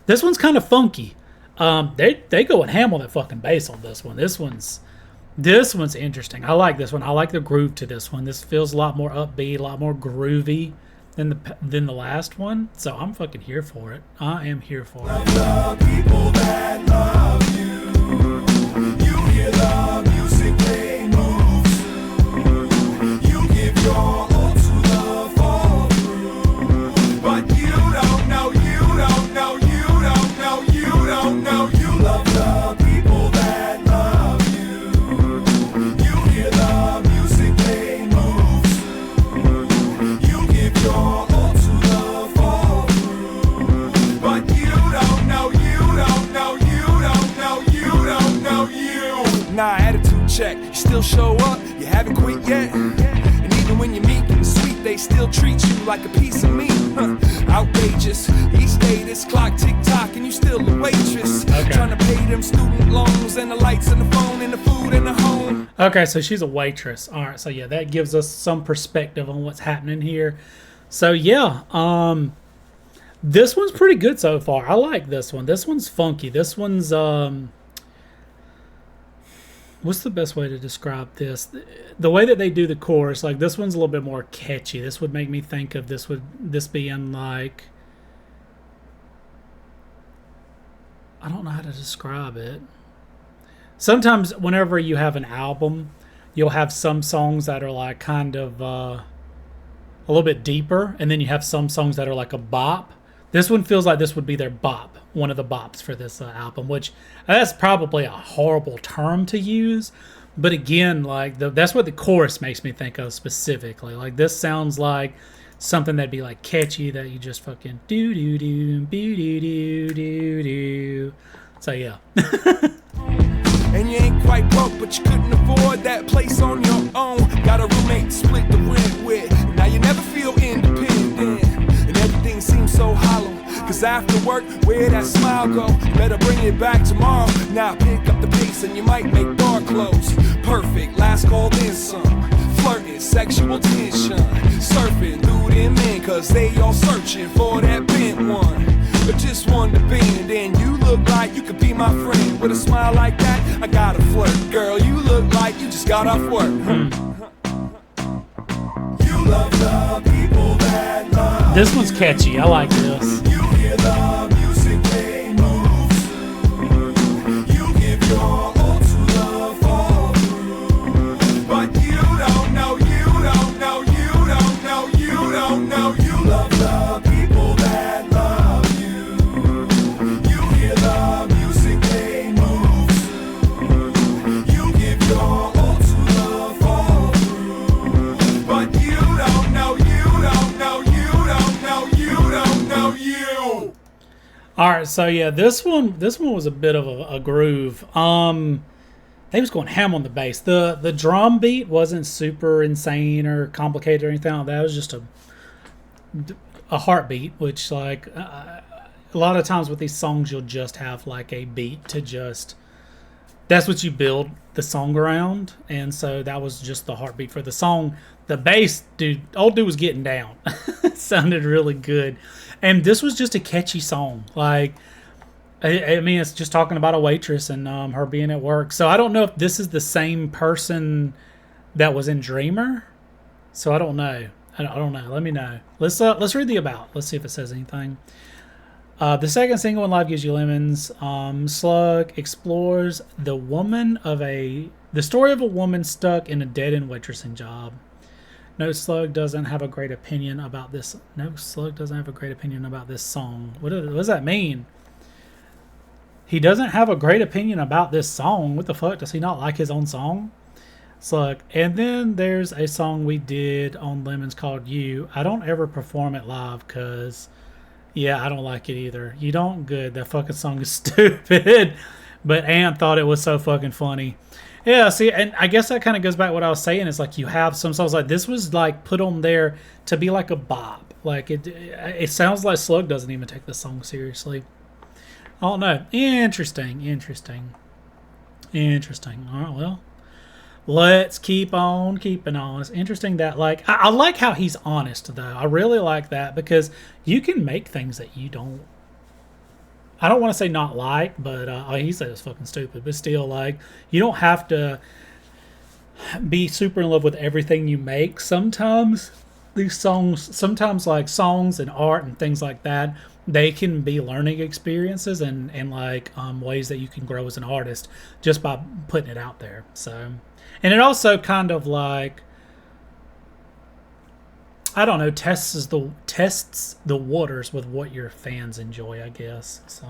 This one's kind of funky. They go and ham on that fucking bass on this one. This one's interesting. I like this one. I like the groove to this one. This feels a lot more upbeat, a lot more groovy than the last one. So I'm fucking here for it. I am here for it. The people that love you, you hear the music they move to. You give your all to the fall through, but you don't know, you don't know, you don't know, you don't know. You love the people that love you. You hear the music they move to. You give your all to the fall through, but you don't know, you don't know, you don't know, you don't know you. Nah, attitude check. You still show up, you haven't quit yet. And even when you meet them sweet, they still treat you like a piece of meat. Outrageous. Each day this clock tick-tock and you still a waitress. Okay. Trying to pay them student loans and the lights and the phone and the food and the home. Okay, so she's a waitress. All right, so yeah, that gives us some perspective on what's happening here. So yeah, this one's pretty good so far. I like this one. This one's funky. This one's what's the best way to describe this? The way that they do the chorus, like this one's a little bit more catchy. This would make me think of this being like, I don't know how to describe it. Sometimes whenever you have an album, you'll have some songs that are like kind of a little bit deeper, and then you have some songs that are like a bop. This one feels like this would be their bop, one of the bops for this album, which that's probably a horrible term to use. But again, like that's what the chorus makes me think of specifically. Like this sounds like something that'd be like catchy that you just fucking do do do do do do do do. So yeah. And you ain't quite broke, but you couldn't afford that place on your own. Got a roommate to split the rent with. Now you never feel independent, and everything seems so hollow. Cause after work, where that smile go? Better bring it back tomorrow. Now pick up the pace and you might make bar close. Perfect, last call then some. Flirting, sexual tension. Surfing through them men, cause they all searching for that bent one. But just one to bend, and you look like you could be my friend. With a smile like that, I gotta flirt. Girl, you look like you just got off work. You love the people that love. This one's catchy. I like this. You hear the music they move to. You give your all to the fall through, but you don't know, you don't know, you don't know, you don't know. You love the people that love you. You hear the music they move to. You give your all to the fall through, but you don't know, you don't know, you don't know, you don't know you. All right, so yeah, this one was a bit of a groove. They was going ham on the bass. The drum beat wasn't super insane or complicated or anything like that. It was just a heartbeat, which like a lot of times with these songs, you'll just have like a beat to just. That's what you build the song around, and so that was just the heartbeat for the song. The bass, old dude was getting down. It sounded really good, and this was just a catchy song. Like I mean, it's just talking about a waitress and her being at work. So I don't know if this is the same person that was in Dreamer. So I don't know. I don't know. Let me know. Let's read the about. Let's see if it says anything. The second single, When Life Gives You Lemons, Slug explores the story of a woman stuck in a dead-end waitressing job. No, Slug doesn't have a great opinion about this. No, Slug doesn't have a great opinion about this song. What does that mean? He doesn't have a great opinion about this song. What the fuck? Does he not like his own song? Slug. And then there's a song we did on Lemons called You. I don't ever perform it live because, yeah, I don't like it either. You don't? Good. That fucking song is stupid. But Ant thought it was so fucking funny. Yeah, see, and I guess that kind of goes back to what I was saying. Is like you have some songs like this was like put on there to be like a bop. Like it sounds like Slug doesn't even take the song seriously. I don't know. Interesting. All right, well, let's keep on keeping on. It's interesting that, like, I like how he's honest, though. I really like that because you can make things that you don't, I don't want to say not like, but he said it's fucking stupid, but still, like, you don't have to be super in love with everything you make. Sometimes these songs, like songs and art and things like that, they can be learning experiences and like ways that you can grow as an artist just by putting it out there. So, and it also kind of like, I don't know, tests the waters with what your fans enjoy, I guess. So,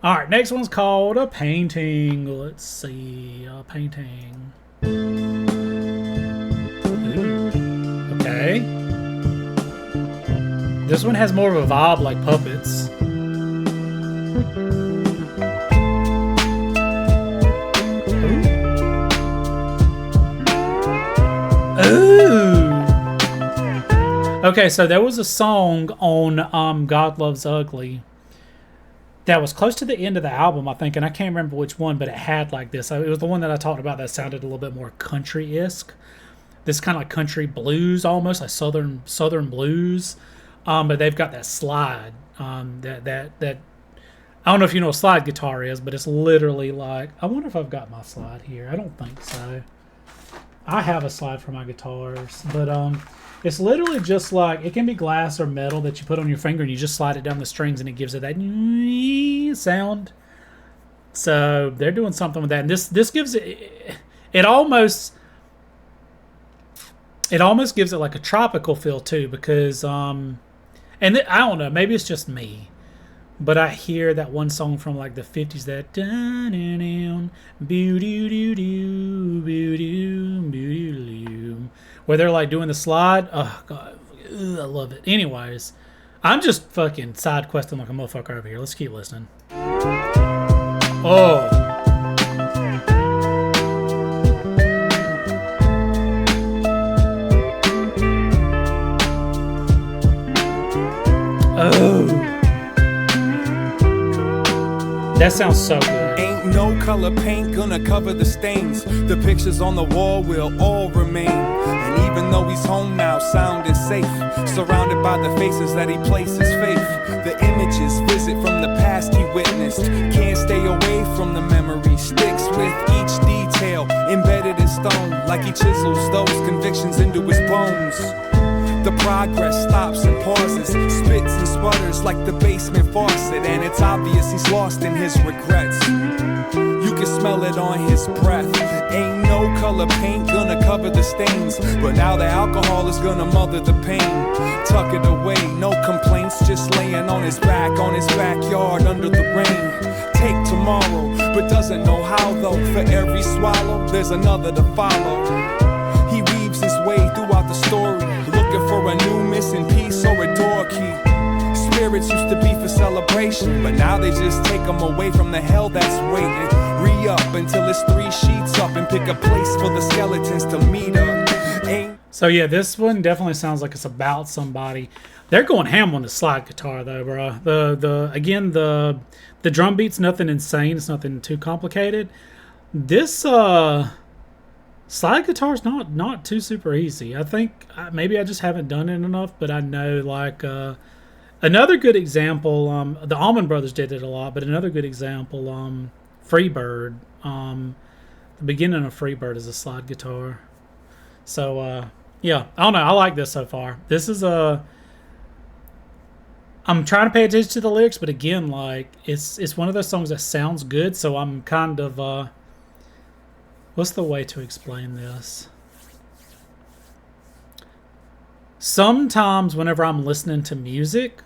all right, next one's called A Painting. Let's see, A Painting. Ooh. Okay. This one has more of a vibe like Puppets. Ooh. Okay, so there was a song on God Loves Ugly that was close to the end of the album, I think, and I can't remember which one, but it had like this. It was the one that I talked about that sounded a little bit more country-esque. This kind of like country blues almost, like southern blues. But they've got that slide. That I don't know if you know what slide guitar is, but it's literally like, I wonder if I've got my slide here. I don't think so. I have a slide for my guitars, but it's literally just like, it can be glass or metal that you put on your finger and you just slide it down the strings and it gives it that sound. So they're doing something with that, and this gives it almost gives it like a tropical feel too, because and I don't know, maybe it's just me, but I hear that one song from like the 50s, that where they're like doing the slide. Oh god, I love it. Anyways, I'm just fucking side questing like a motherfucker over here. Let's keep listening. Oh. Oh, that sounds so good. Ain't no color paint gonna cover the stains. The pictures on the wall will all remain. And even though he's home now, sound is safe, surrounded by the faces that he places faith. The images visit from the past he witnessed. Can't stay away from the memory. Sticks with each detail embedded in stone, like he chisels those convictions into his bones. The progress stops and pauses, spits and sputters like the basement faucet, and it's obvious he's lost in his regrets. You can smell it on his breath. Ain't no color paint gonna cover the stains, but now the alcohol is gonna mother the pain. Tuck it away, no complaints, just laying on his back, on his backyard under the rain. Take tomorrow, but doesn't know how though. For every swallow, there's another to follow. He weaves his way throughout the story, looking for a new missing piece or a door key. Spirits used to be for celebration, but now they just take them away from the hell that's waiting. Re-up until it's 3 sheets up and pick a place for the skeletons to meet up. So yeah, this one definitely sounds like it's about somebody. They're going ham on the slide guitar though, bro. The drum beat's nothing insane. It's nothing too complicated. This slide guitar's not too super easy. I think maybe I just haven't done it enough, but I know like Another good example, the Allman Brothers did it a lot, but another good example, Freebird. The beginning of Freebird is a slide guitar. So, yeah, I don't know. I like this so far. This is a... I'm trying to pay attention to the lyrics, but again, like, it's one of those songs that sounds good, so I'm kind of... what's the way to explain this? Sometimes whenever I'm listening to music,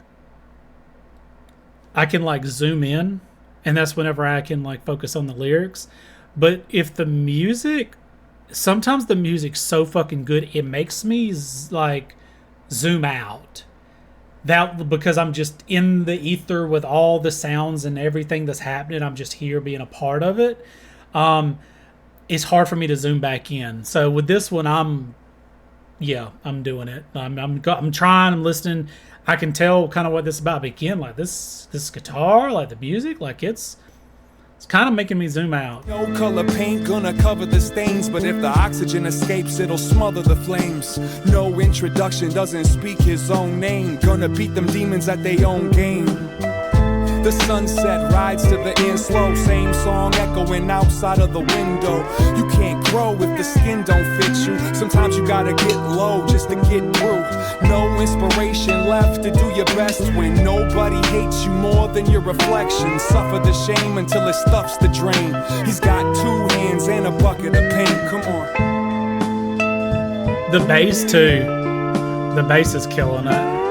I can like zoom in, and that's whenever I can like focus on the lyrics. But if the music, sometimes the music's so fucking good, it makes me like zoom out. That because I'm just in the ether with all the sounds and everything that's happening. I'm just here being a part of it. It's hard for me to zoom back in. So with this one, I'm doing it. I'm trying. I'm listening. I can tell kind of what this is about. But again, like this guitar, like the music, like it's kind of making me zoom out. No color paint gonna cover the stains, but if the oxygen escapes, it'll smother the flames. No introduction, doesn't speak his own name. Gonna beat them demons at their own game. The sunset rides to the end slow, same song echoing outside of the window. You can't grow if the skin don't fit you. Sometimes you gotta get low just to get through. No inspiration left to do your best when nobody hates you more than your reflection. Suffer the shame until it stuffs the drain. He's got 2 hands and a bucket of pain. Come on. The bass too. The bass is killing it.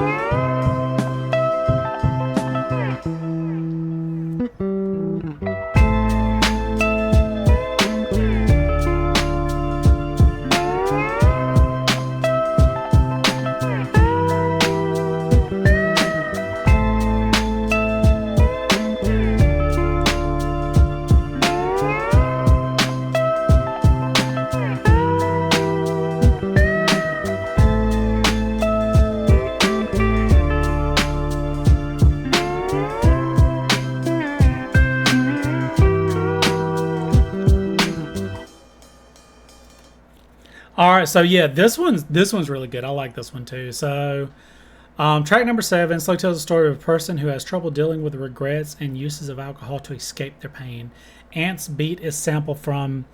All right, so yeah, this one's really good. I like this one too. So, track number 7, Slug tells the story of a person who has trouble dealing with the regrets and uses of alcohol to escape their pain. Ant's beat is sampled from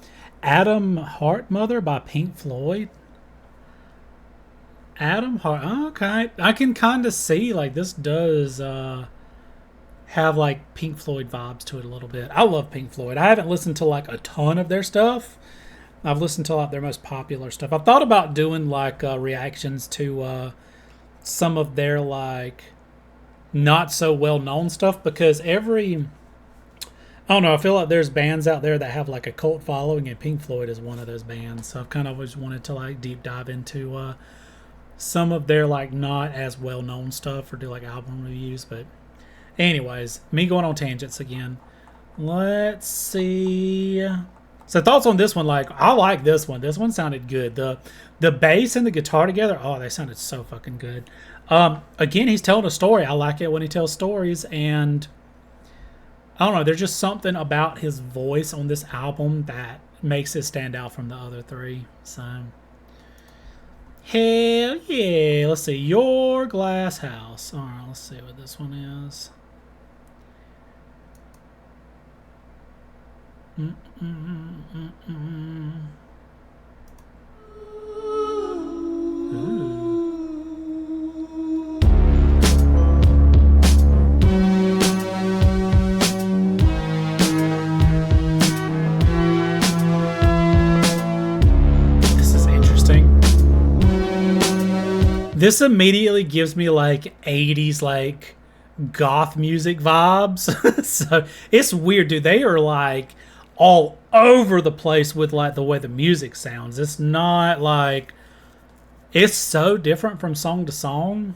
Adam Heart Mother by Pink Floyd. Adam Heart, okay. I can kind of see like this does have like Pink Floyd vibes to it a little bit. I love Pink Floyd. I haven't listened to like a ton of their stuff. I've listened to like their most popular stuff. I've thought about doing like reactions to some of their like not so well known stuff, because I don't know, I feel like there's bands out there that have like a cult following, and Pink Floyd is one of those bands. So I've kind of always wanted to like deep dive into some of their like not as well known stuff, or do like album reviews. But anyways, me going on tangents again. Let's see. So thoughts on this one? Like, I like this one. This one sounded good. The bass and the guitar together, oh, they sounded so fucking good. Again, he's telling a story. I like it when he tells stories, and I don't know, there's just something about his voice on this album that makes it stand out from the other 3. So, hell yeah. Let's see, Your Glass House. All right, let's see what this one is. This is interesting. This immediately gives me like 80s like goth music vibes. So it's weird, dude. They are like all over the place with like the way the music sounds. It's not like, it's so different from song to song.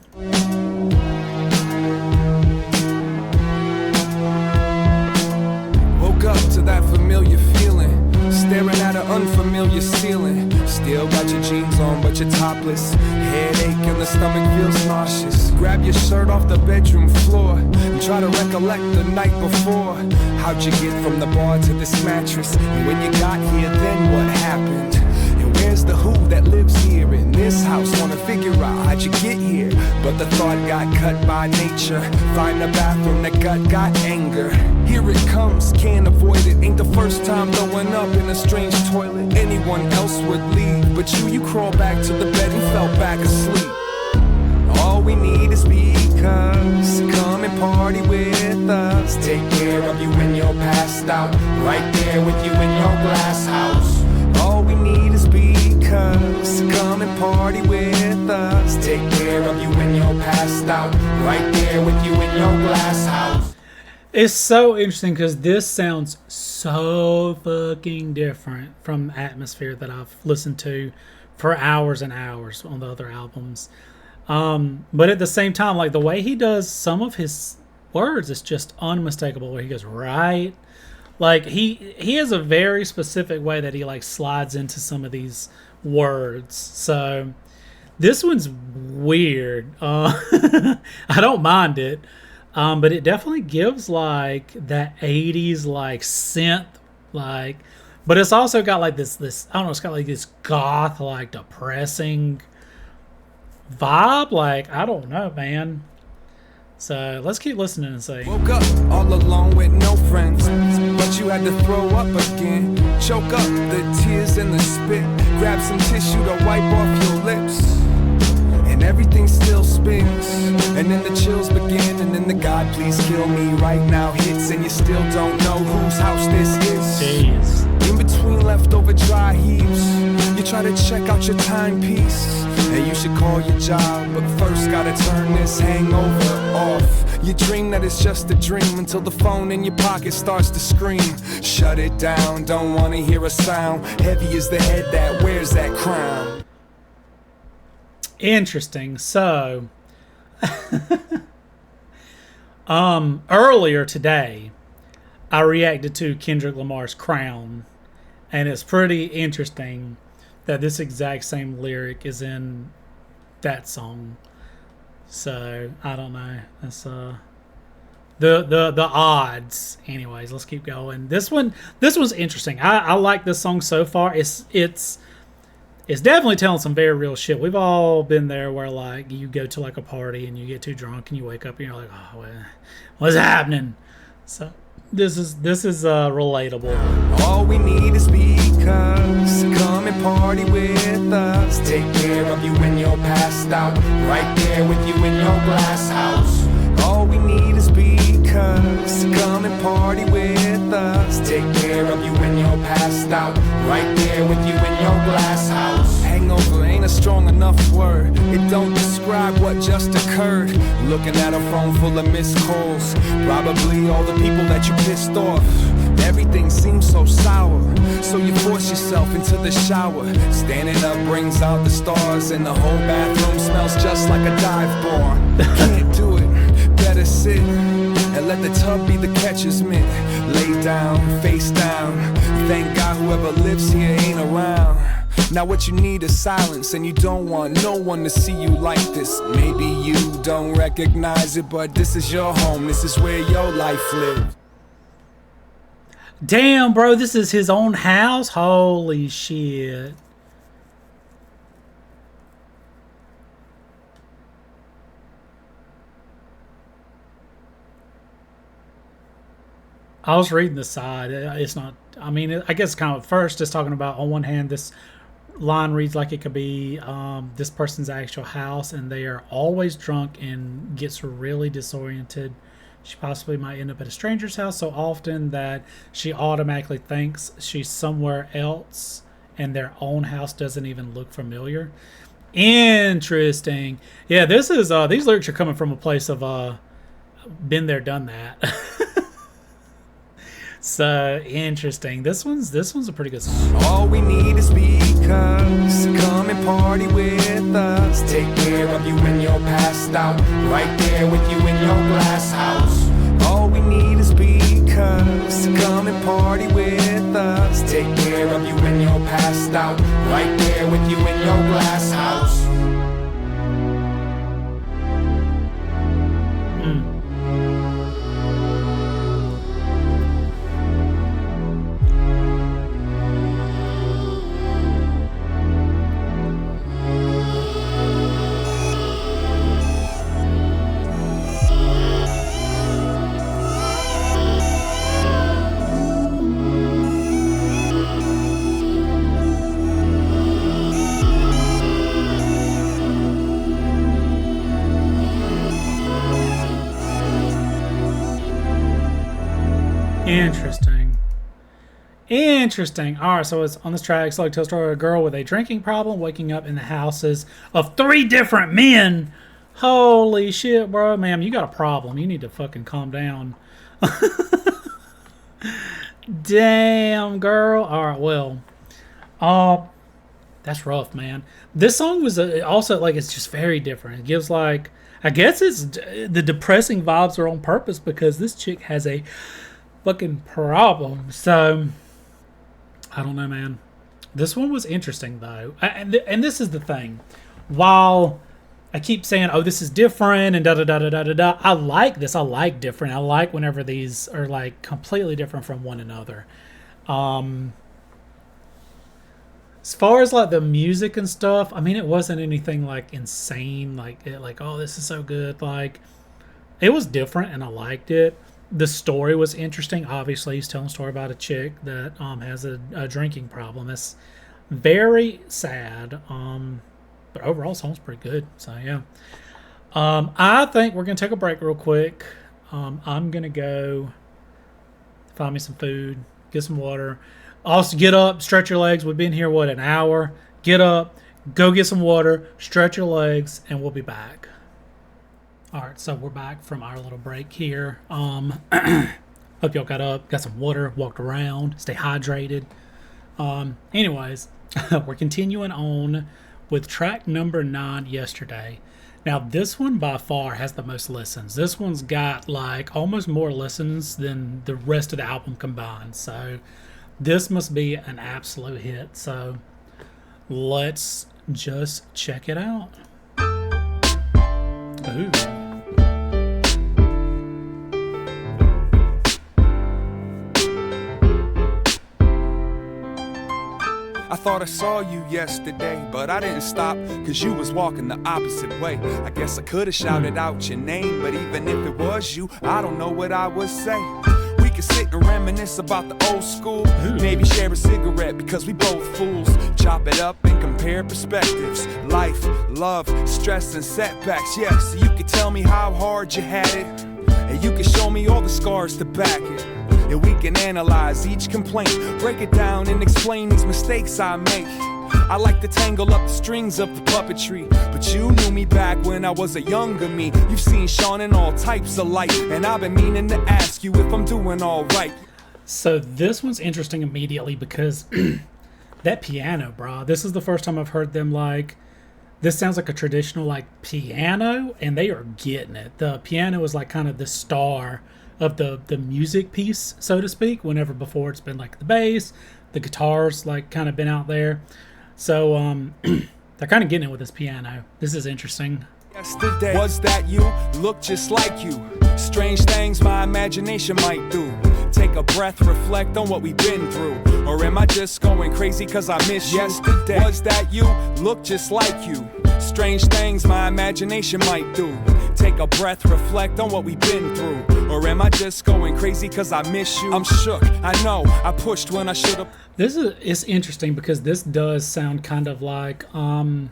Woke up to that familiar feeling, staring at an unfamiliar ceiling. Still got your jeans on, but you're topless. Headache and the stomach feels nauseous. Grab your shirt off the bedroom floor and try to recollect the night before. How'd you get from the bar to this mattress? And when you got here, then what happened? It Where's the who that lives here in this house? Wanna figure out how'd you get here? But the thought got cut by nature. Find a bathroom, that gut got anger. Here it comes, can't avoid it. Ain't the first time throwing up in a strange toilet. Anyone else would leave, but you crawl back to the bed and fell back asleep. All we need is speakers. Come and party with us. Take care of you when you're passed out. Right there with you in your glass house. All we need is speakers. Come and party with us. Take care of you when you're passed out. Right there with you in your glass house. It's so interesting because this sounds so fucking different from the Atmosphere that I've listened to for hours and hours on the other albums. But at the same time, like the way he does some of his words is just unmistakable. Where he goes, right, like he has a very specific way that he like slides into some of these words. So this one's weird. I don't mind it, but it definitely gives like that 80s like synth like, but it's also got like this I don't know, it's got like this goth like depressing vibe. Like, I don't know, man. So let's keep listening and see. Woke up all alone with no friends, but you had to throw up again. Choke up the tears and the spit. Grab some tissue to wipe off your lips. And everything still spins. And then the chills begin. And then the God please kill me right now hits. And you still don't know whose house this is. Jeez. In between leftover dry heaves, you try to check out your timepiece. And you should call your job, but first gotta turn this hangover off. You dream that it's just a dream until the phone in your pocket starts to scream. Shut it down, don't wanna hear a sound. Heavy is the head that wears that crown. Interesting. So earlier today I reacted to Kendrick Lamar's Crown, and it's pretty interesting that this exact same lyric is in that song. So I don't know. That's the odds. Anyways, let's keep going. This one's interesting. I like this song so far. It's definitely telling some very real shit. We've all been there where like you go to like a party and you get too drunk and you wake up and you're like, oh, what's happening? So this is relatable. All we need is speakers. Come and party with us. Take care of you when you're passed out. Right there with you in your glass house. All we need is speakers. Come and party with us. Take care of you when you're passed out. Right there with you in your glass house. Hangover ain't a strong enough word. It don't describe what just occurred. Looking at a phone full of missed calls. Probably all the people that you pissed off. Everything seems so sour, so you force yourself into the shower. Standing up brings out the stars, and the whole bathroom smells just like a dive bar. Can't do it, better sit and let the tub be the catcher's mitt. Lay down, face down. Thank God whoever lives here ain't around. Now what you need is silence, and you don't want no one to see you like this. Maybe you don't recognize it, but this is your home. This is where your life lives. Damn, bro, this is his own house? Holy shit. I was reading the side. It's not, I mean, I guess kind of first just talking about, on one hand, this line reads like it could be this person's actual house, and they are always drunk and gets really disoriented. She possibly might end up at a stranger's house so often that she automatically thinks she's somewhere else and their own house doesn't even look familiar. Interesting. Yeah, this is these lyrics are coming from a place of been there, done that. So interesting. This one's a pretty good song. All we need is speakers. Come and party with us. Take care of you when you're passed out. Right there with you in your glass house. All we need is speakers. Come and party with us. Take care of you when you're passed out. Right there with you in your glass house. Interesting. Interesting. All right, so it's on this track. Slug tells story of a girl with a drinking problem waking up in the houses of 3 different men. Holy shit, bro. Ma'am, you got a problem. You need to fucking calm down. Damn, girl. All right, well. That's rough, man. This song was also, like, it's just very different. It gives, like, I guess it's the depressing vibes are on purpose because this chick has a fucking problem. So, I don't know, man. This one was interesting, though. And this is the thing. While I keep saying, oh, this is different and da-da-da-da-da-da-da, I like this. I like different. I like whenever these are, like, completely different from one another. As far as, like, the music and stuff, I mean, it wasn't anything, like, insane. Like, oh, this is so good. Like, it was different, and I liked it. The story was interesting. Obviously, he's telling a story about a chick that has a drinking problem. It's very sad. But overall, the song's pretty good. So, yeah. I think we're going to take a break real quick. I'm going to go find me some food, get some water. Also, get up, stretch your legs. We've been here, what, an hour? Get up, go get some water, stretch your legs, and we'll be back. All right, so we're back from our little break here. Hope y'all got up, got some water, walked around, stay hydrated. Anyways, we're continuing on with track number 9, Yesterday. Now, this one by far has the most listens. This one's got, like, almost more listens than the rest of the album combined. So, this must be an absolute hit. So, let's just check it out. Ooh. I thought I saw you yesterday, but I didn't stop, cause you was walking the opposite way. I guess I could've shouted out your name, but even if it was you, I don't know what I would say. We could sit and reminisce about the old school, maybe share a cigarette because we both fools. Chop it up and compare perspectives, life, love, stress and setbacks. Yeah, so you could tell me how hard you had it, and you could show me all the scars to back it. And we can analyze each complaint, break it down and explain these mistakes I make. I like to tangle up the strings of the puppetry, but you knew me back when I was a younger me. You've seen Sean in all types of light, and I've been meaning to ask you if I'm doing all right. So this one's interesting immediately because that piano, bro, this is the first time I've heard them, like, this sounds like a traditional, like, piano, and they are getting it. The piano is, like, kind of the star of the music piece, so to speak, whenever before it's been, like, the bass, the guitars, like, kind of been out there. So, they're kind of getting it with this piano. This is interesting. Yesterday, was that you? Look just like you. Strange things my imagination might do. Take a breath, reflect on what we've been through. Or am I just going crazy cause I miss you? Yesterday, was that you? Look just like you. Strange things my imagination might do. Take a breath, reflect on what we've been through. Or am I just going crazy cause I miss you? I'm shook, I know, I pushed when I should've. It's interesting because this does sound kind of like, I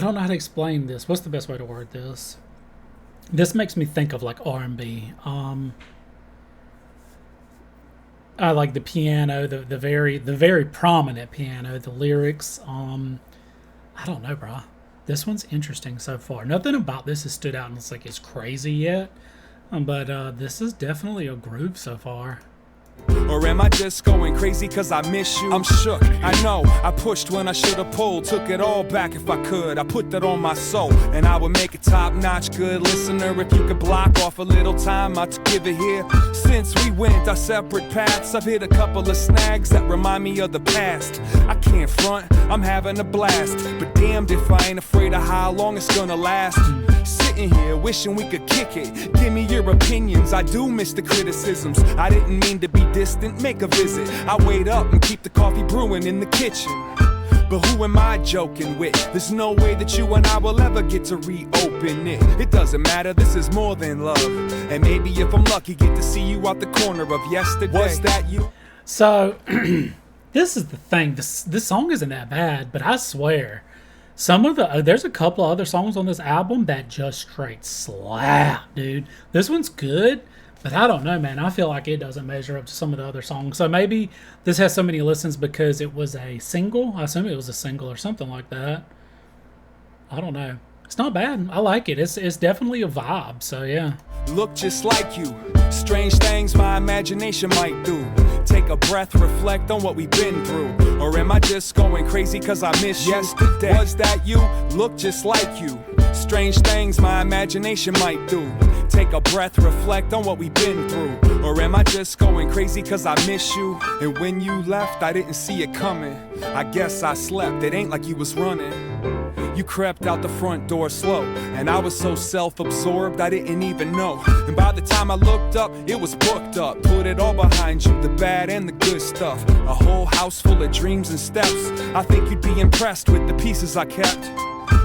don't know how to explain this. What's the best way to word this? This makes me think of, like, R&B. I like the piano, the very prominent piano, the lyrics. I don't know, bro. This one's interesting so far. Nothing about this has stood out and it's like it's crazy yet, but this is definitely a groove so far. Or am I just going crazy cause I miss you? I'm shook, I know, I pushed when I should've pulled. Took it all back if I could, I put that on my soul. And I would make a top-notch good listener if you could block off a little time out to give it here. Since we went our separate paths, I've hit a couple of snags that remind me of the past. I can't front, I'm having a blast, but damned if I ain't afraid of how long it's gonna last. Sitting here wishing we could kick it. Give me your opinions, I do miss the criticisms. I didn't mean to be distant, make a visit. I wait up and keep the coffee brewing in the kitchen. But who am I joking with? There's no way that you and I will ever get to reopen it. It doesn't matter, this is more than love. And maybe if I'm lucky, get to see you out the corner of yesterday. Was that you? So, this is the thing. This song isn't that bad, but I swear, Some of the there's a couple of other songs on this album that just straight slap, dude. This one's good, but I don't know, man. I feel like it doesn't measure up to some of the other songs. So maybe this has so many listens because it was a single. I assume it was a single or something like that. I don't know. It's not bad. I like it. It's definitely a vibe. So yeah. Look just like you. Strange things my imagination might do. Take a breath, reflect on what we've been through. Or am I just going crazy cause I miss you? Yesterday. Was that you? Look just like you. Strange things my imagination might do. Take a breath, reflect on what we've been through. Or am I just going crazy cause I miss you? And when you left, I didn't see it coming. I guess I slept, it ain't like you was running. You crept out the front door slow, and I was so self-absorbed I didn't even know. And by the time I looked up, it was booked up. Put it all behind you, the bad and the good stuff. A whole house full of dreams and steps. I think you'd be impressed with the pieces I kept.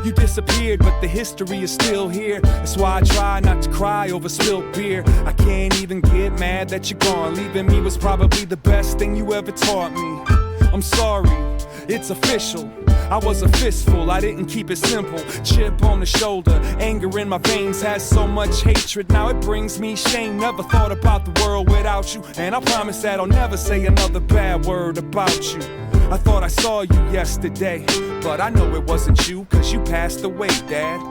You disappeared, but the history is still here. That's why I try not to cry over spilled beer. I can't even get mad that you're gone. Leaving me was probably the best thing you ever taught me. I'm sorry, it's official. I was a fistful, I didn't keep it simple. Chip on the shoulder, anger in my veins has so much hatred. Now it brings me shame. Never thought about the world without you. And I promise that I'll never say another bad word about you. I thought I saw you yesterday, but I know it wasn't you, cause you passed away, Dad.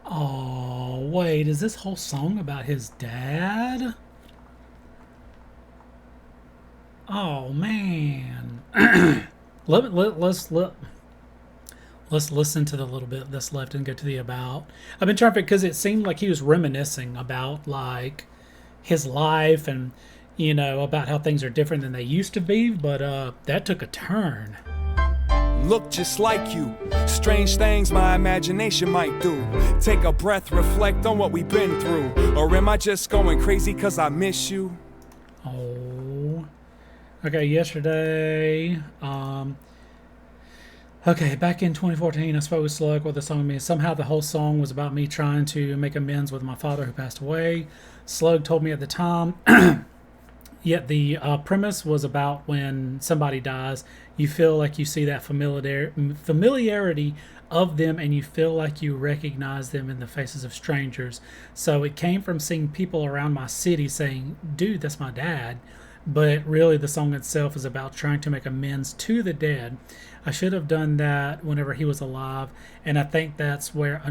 Oh, wait, is this whole song about his dad? Oh man. Let's listen to the little bit that's left and get to the about. I've been trying to, because it seemed like he was reminiscing about like his life and, you know, about how things are different than they used to be, but that took a turn. Look just like you. Strange things my imagination might do. Take a breath, reflect on what we've been through. Or am I just going crazy cause I miss you? Oh. Okay, yesterday, okay, back in 2014, I spoke with Slug what the song means. Somehow the whole song was about me trying to make amends with my father who passed away. Slug told me at the time, yet the premise was about when somebody dies, you feel like you see that familiarity of them and you feel like you recognize them in the faces of strangers. So it came from seeing people around my city saying, dude, that's my dad. But really the song itself is about trying to make amends to the dead. I should have done that whenever he was alive, and I think that's where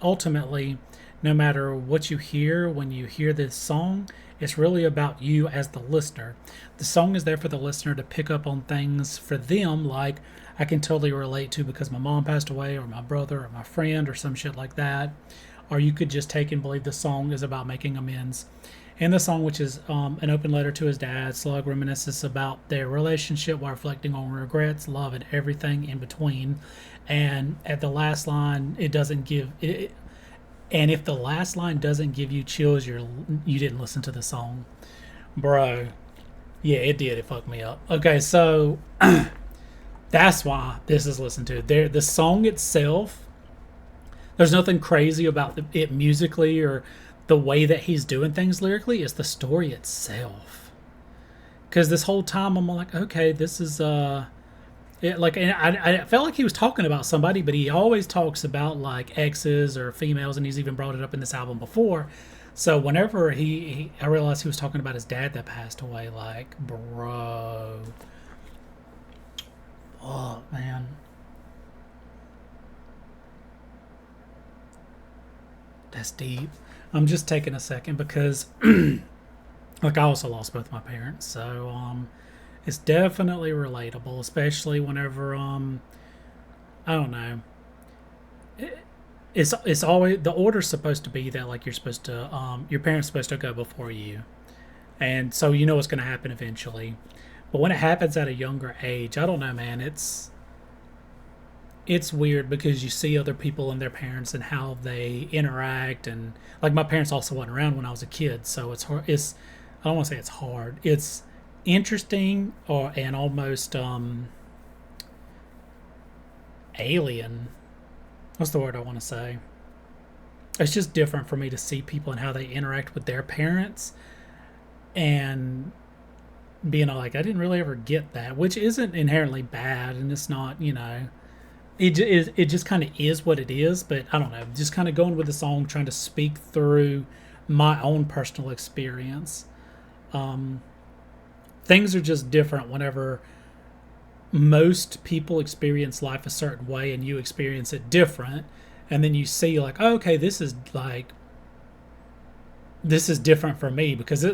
ultimately, no matter what you hear when you hear this song, it's really about you as the listener. The song is there for the listener to pick up on things for them, like I can totally relate to because my mom passed away, or my brother, or my friend, or some shit like that. Or you could just take and believe the song is about making amends. In the song, which is an open letter to his dad, Slug reminisces about their relationship while reflecting on regrets, love, and everything in between. And at the last line, it doesn't give it. And if the last line doesn't give you chills, you didn't listen to the song, bro. Yeah, it did. It fucked me up. Okay, so that's why this is listened to. The song itself, there's nothing crazy about it musically or the way that he's doing things lyrically. Is the story itself. Because this whole time I'm like, okay, this is and I felt like he was talking about somebody, but he always talks about like exes or females, and he's even brought it up in this album before. So whenever I realized he was talking about his dad that passed away, like, bro, oh man. That's deep. I'm just taking a second because like I also lost both my parents, so it's definitely relatable, especially whenever I don't know. It's always the order's supposed to be that like you're supposed to your parents supposed to go before you, and so you know what's going to happen eventually. But when it happens at a younger age, I don't know, man. It's weird because you see other people and their parents and how they interact, and like my parents also weren't around when I was a kid, so it's hard. I don't want to say it's hard. It's interesting and almost alien. What's the word I want to say? It's just different for me to see people and how they interact with their parents, and being like, I didn't really ever get that, which isn't inherently bad, and it's not, you know, it just kind of is what it is. But I don't know, just kind of going with the song, trying to speak through my own personal experience. Things are just different whenever most people experience life a certain way and you experience it different, and then you see like, oh, okay, this is different for me, because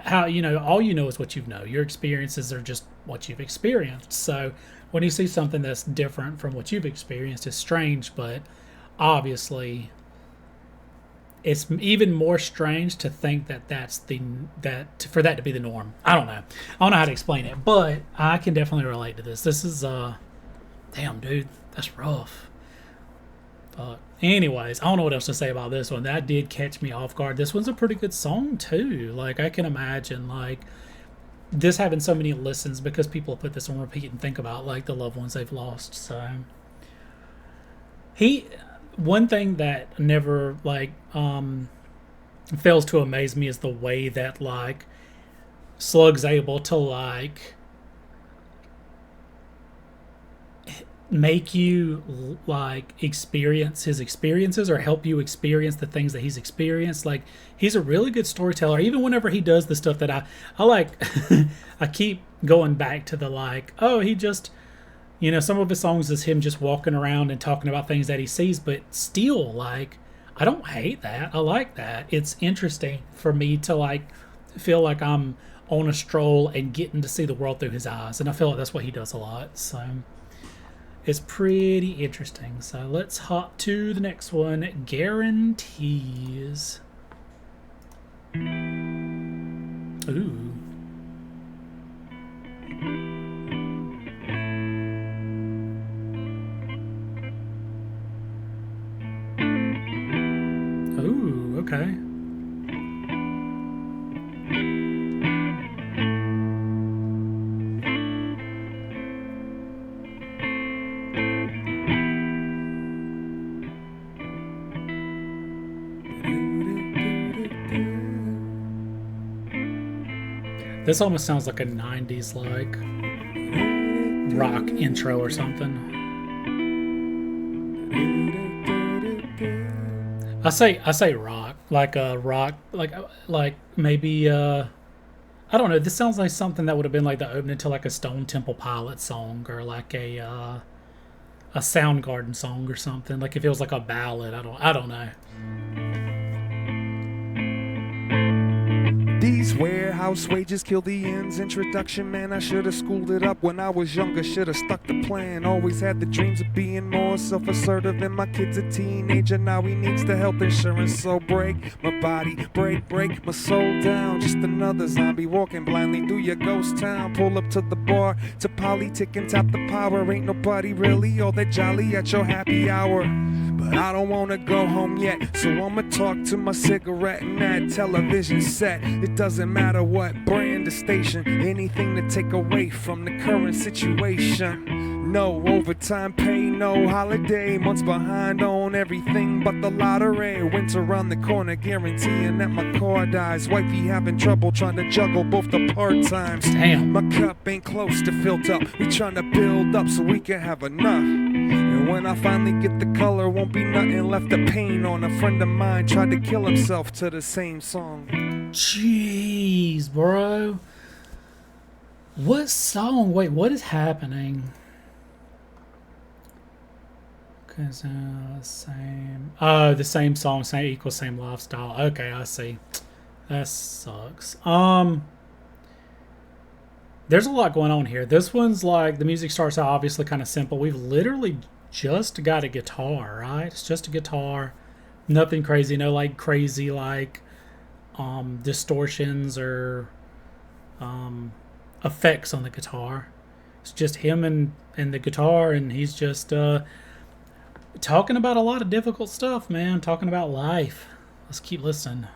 how, you know, all you know is what you know. Your experiences are just what you've experienced. So when you see something that's different from what you've experienced, it's strange, but obviously it's even more strange to think that for that to be the norm. I don't know how to explain it, but I can definitely relate to this. This is damn, dude, that's rough. But anyways, I don't know what else to say about this one. That did catch me off guard. This one's a pretty good song too. Like, I can imagine like this having so many listens because people put this on repeat and think about like the loved ones they've lost. So one thing that never like fails to amaze me is the way that like Slug's able to like make you like experience his experiences, or help you experience the things that he's experienced. Like, he's a really good storyteller. Even whenever he does the stuff that I like, I keep going back to the like, oh, he just, you know, some of his songs is him just walking around and talking about things that he sees, but still, like, I don't hate that. I like that. It's interesting for me to like feel like I'm on a stroll and getting to see the world through his eyes, and I feel like that's what he does a lot. So it's pretty interesting. So let's hop to the next one. Guarantees. Ooh. Ooh, okay. This almost sounds like a 90s like rock intro or something. I say rock, like a rock, like maybe I don't know. This sounds like something that would have been like the opening to like a Stone Temple Pilots song, or like a Soundgarden song or something. Like if it was like a ballad, I don't know. These warehouse wages kill the ends. Introduction, man, I should've schooled it up when I was younger. Should've stuck to plan. Always had the dreams of being more self-assertive. And my kid's a teenager, now he needs the health insurance. So break my body, break my soul down. Just another zombie walking blindly through your ghost town. Pull up to the bar, to politic and tap the power. Ain't nobody really all that jolly at your happy hour. But I don't wanna go home yet, so I'ma talk to my cigarette and that television set. It doesn't matter what brand or station, anything to take away from the current situation. No overtime pay, no holiday, months behind on everything but the lottery. Winter around the corner, guaranteeing that my car dies. Wifey having trouble trying to juggle both the part-times. Damn. My cup ain't close to filled up, we trying to build up so we can have enough. And when I finally get the color, won't be nothing left to paint on. A friend of mine tried to kill himself to the same song. Jeez, bro. What song? Wait, what is happening? Cause same. Oh, the same song, same equals same lifestyle. Okay, I see. That sucks. There's a lot going on here. This one's like, the music starts out obviously kind of simple. We've literally just got a guitar, right? It's just a guitar. Nothing crazy. No like crazy like distortions or effects on the guitar. It's just him and the guitar, and he's just talking about a lot of difficult stuff, man. Talking about life. Let's keep listening.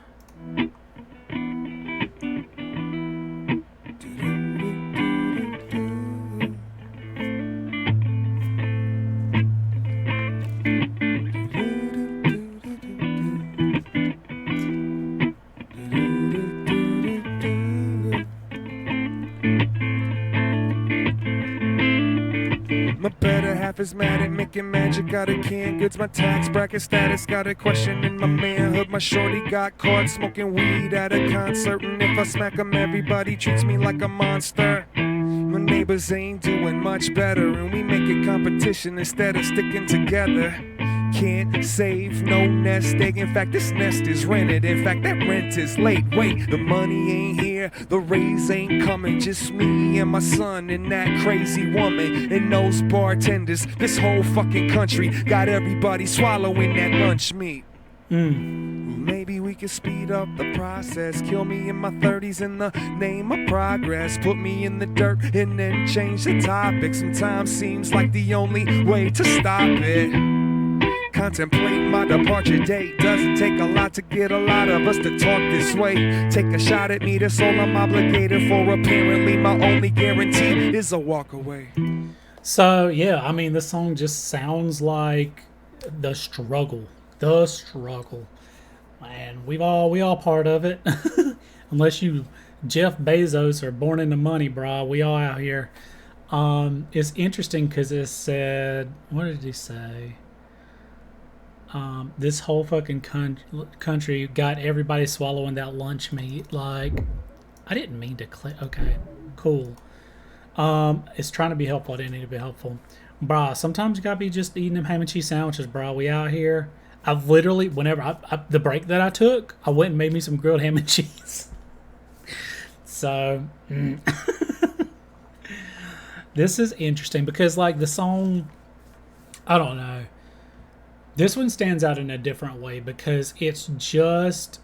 better half is mad at making magic out of canned goods. My tax bracket status got a question in my manhood. My shorty got caught smoking weed at a concert, and if I smack him, everybody treats me like a monster. My neighbors ain't doing much better, and we make it competition instead of sticking together. Can't save no nest egg. In fact, this nest is rented. In fact, that rent is late. Wait, the money ain't here, the raise ain't coming. Just me and my son and that crazy woman and those bartenders. This whole fucking country got everybody swallowing that lunch meat. Maybe we could speed up the process. Kill me in my 30s in the name of progress. Put me in the dirt and then change the topic. Sometimes seems like the only way to stop it. Contemplate my departure date. Doesn't take a lot to get a lot of us to talk this way. Take a shot at me, that's all I'm obligated for. Apparently my only guarantee is a walk away. So yeah, I mean, this song just sounds like the struggle. The struggle. And we all part of it. Unless you Jeff Bezos are born into money, brah. We all out here. It's interesting because it said, what did he say? This whole fucking country got everybody swallowing that lunch meat. Like, I didn't mean to click. Okay, cool. It's trying to be helpful. I didn't need to be helpful. Brah, sometimes you gotta be just eating them ham and cheese sandwiches, brah. We out here. I've literally, whenever the break that I took, I went and made me some grilled ham and cheese. So, this is interesting because, like, the song, I don't know. This one stands out in a different way because it's just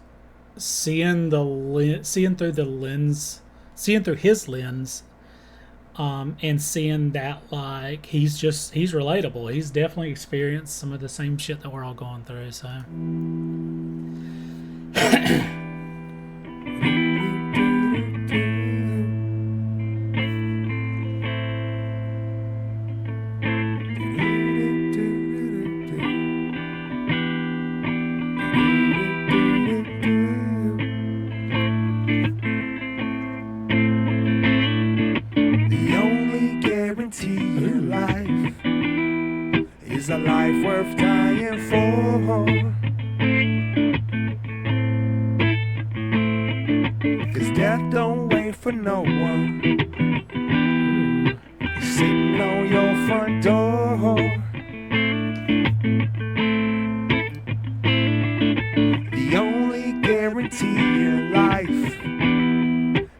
seeing through his lens, and seeing that, like, he's relatable. He's definitely experienced some of the same shit that we're all going through. So. Is a life worth dying for? 'Cause death don't wait for no one. It's sitting on your front door. The only guarantee in life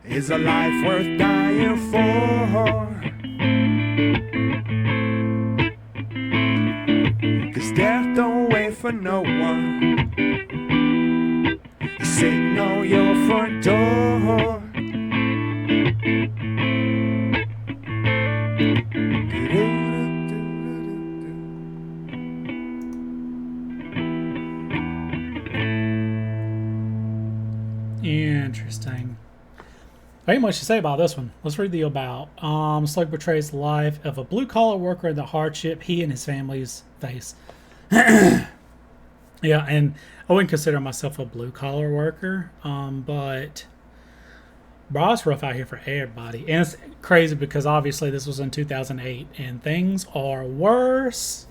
is a life worth dying for. 'Cause death don't wait for no one. It's sitting on your front door. Interesting. Very much to say about this one. Let's read the about. Slug portrays the life of a blue-collar worker and the hardship he and his families face. Yeah, and I wouldn't consider myself a blue-collar worker, but bro, it's rough out here for everybody. And it's crazy because obviously this was in 2008, and things are worse.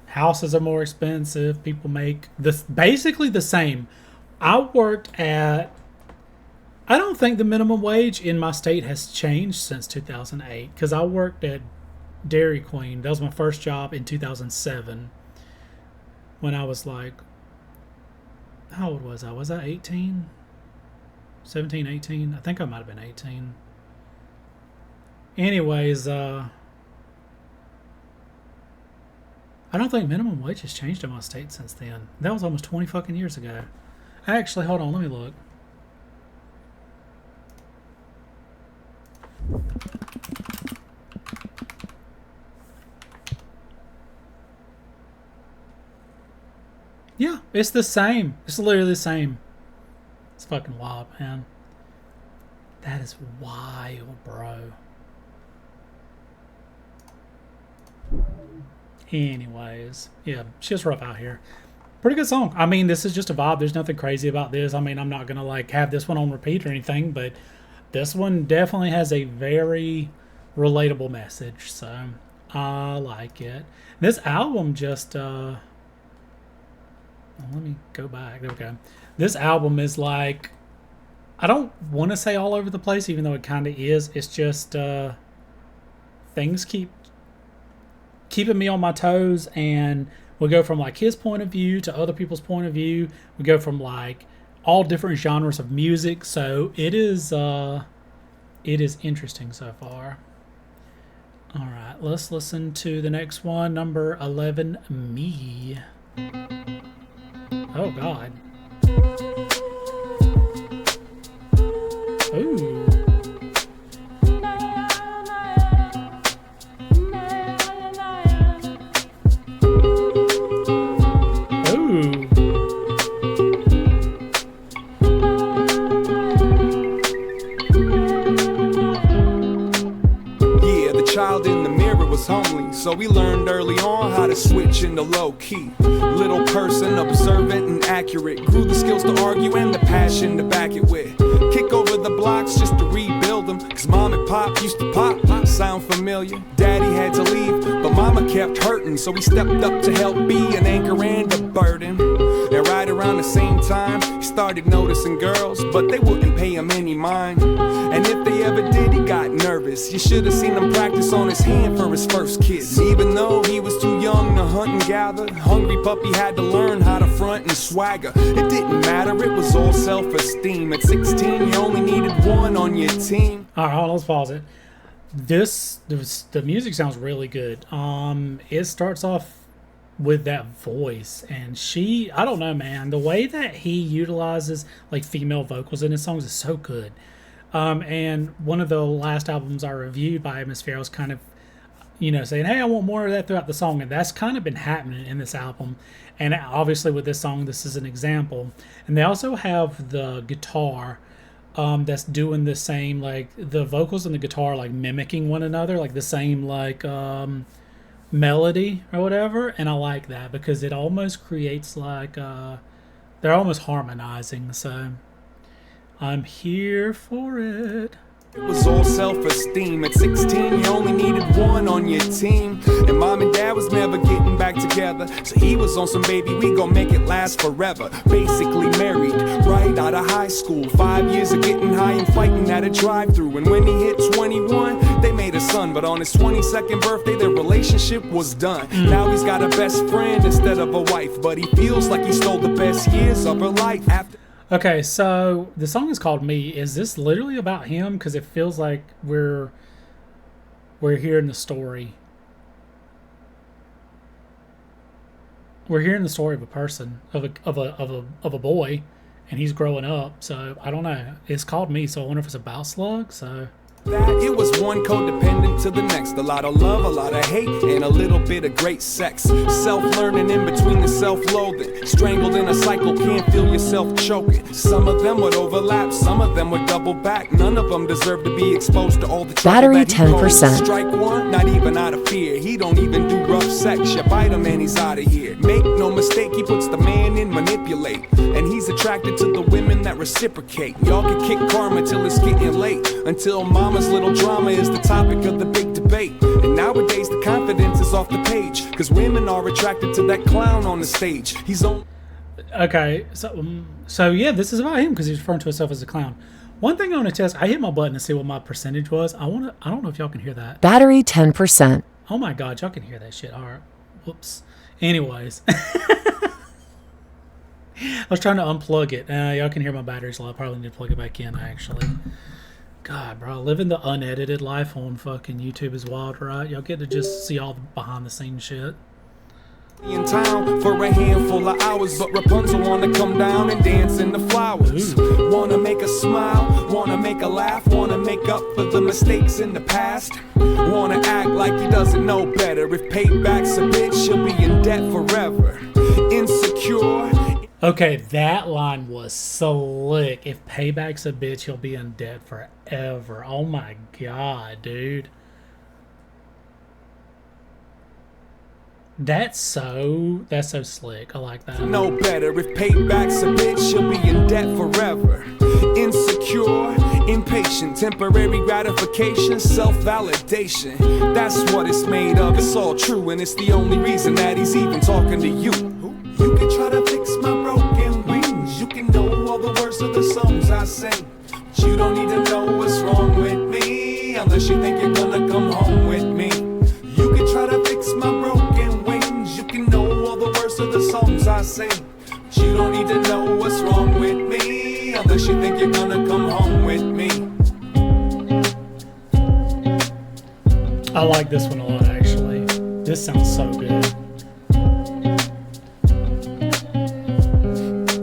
Houses are more expensive. People make this basically the same. I don't think the minimum wage in my state has changed since 2008 because I worked at Dairy Queen. That was my first job in 2007 when I was like, how old was I? Was I 18? 17, 18? I think I might have been 18. Anyways, I don't think minimum wage has changed in my state since then. That was almost 20 fucking years ago. Actually, hold on, let me look. Yeah, it's the same. It's literally the same. It's fucking wild, man. That is wild, bro. Anyways, yeah, shit's rough out here. Pretty good song. I mean, this is just a vibe. There's nothing crazy about this. I mean, I'm not gonna like have this one on repeat or anything, but this one definitely has a very relatable message. So, I like it. This album just let me go back. There we go. This album is like, I don't want to say all over the place, even though it kind of is. It's just things keeping me on my toes, and we go from like his point of view to other people's point of view. We go from like all different genres of music, so it is interesting so far. All right, let's listen to the next one, number 11, Me. Oh God. Ooh. Homely, so we learned early on how to switch into low key. Little person, observant and accurate, grew the skills to argue and the passion to back it with. Kick over the blocks just to rebuild them, cause mom and pop used to pop. Sound familiar? Daddy had to leave, but mama kept hurting, so he stepped up to help be an anchor and a burden. And right around the same time, he started noticing girls, but they wouldn't pay him any mind. And if they ever did, he got nervous. You should have seen him practice on his hand for his first kiss. Even though he was too young to hunt and gather, hungry puppy had to learn how to front and swagger. It didn't matter, it was all self-esteem. At 16, you only needed one on your team. All right, hold on, let's pause it. The music sounds really good. It starts off with that voice, and I don't know, man, the way that he utilizes like female vocals in his songs is so good. And one of the last albums I reviewed by Atmosphere, I was kind of, saying, hey, I want more of that throughout the song, and that's kind of been happening in this album. And obviously with this song, this is an example. And they also have the guitar that's doing the same, like the vocals and the guitar like mimicking one another, like the same like melody or whatever. And I like that because it almost creates like they're almost harmonizing. So I'm here for it. It was all self-esteem. At 16, you only needed one on your team. And mom and dad was never getting back together, so he was on some baby, we gon' make it last forever. Basically married, right out of high school. 5 years of getting high and fighting at a drive-thru. And when he hit 21, they made a son. But on his 22nd birthday, their relationship was done. Now he's got a best friend instead of a wife, but he feels like he stole the best years of her life. After Okay, so the song is called Me. Is this literally about him? Because it feels like we're hearing the story. We're hearing the story of a person, of a boy, and he's growing up. So I don't know. It's called Me, so I wonder if it's about Slug. So that it was one codependent to the next. A lot of love, a lot of hate, and a little bit of great sex. Self-learning in between the self-loathing. Strangled in a cycle, can't feel yourself choking. Some of them would overlap, some of them would double back. None of them deserve to be exposed to all the trouble Battery that he 10%. Strike one, not even out of fear. He don't even do rough sex. You bite him and he's out of here. Make no mistake, he puts the man in manipulate. And he's attracted to the women that reciprocate. Y'all can kick karma till it's getting late. Until mama's little drama is the topic of the big debate. And nowadays the confidence is off the page, cause women are attracted to that clown on the stage. He's on. Okay, so yeah, this is about him because he's referring to himself as a clown. One thing I want to test, I hit my button to see what my percentage was. I don't know if y'all can hear that. Battery 10%. Oh my god, y'all can hear that shit. All right, whoops. Anyways, I was trying to unplug it. Y'all can hear my battery's low. I probably need to plug it back in actually. God, bro, living the unedited life on fucking YouTube is wild, right? Y'all get to just see all the behind the scenes shit. In town for a handful of hours, but Rapunzel wanna come down and dance in the flowers. Wanna make a smile, wanna make a laugh, wanna make up for the mistakes in the past. Wanna act like he doesn't know better. If payback's a bitch, she'll be in debt forever. Insecure. Okay, that line was slick. If payback's a bitch, he'll be in debt forever. Oh my god, dude. That's so slick. I like that. No better. If payback's a bitch, she'll be in debt forever. Insecure, Impatient, temporary gratification, self-validation. That's what it's made of. It's all true, and it's the only reason that he's even talking to you. You can try to fix my broken wings. You can know all the words of the songs I sing. But you don't need to know what's wrong with me, unless you think you're gonna come home with me. You can try to fix my broken wings. You can know all the words of the songs I sing. But you don't need to know what's wrong with me, unless you think you're gonna come home with me. I like this one a lot, actually. This sounds so good.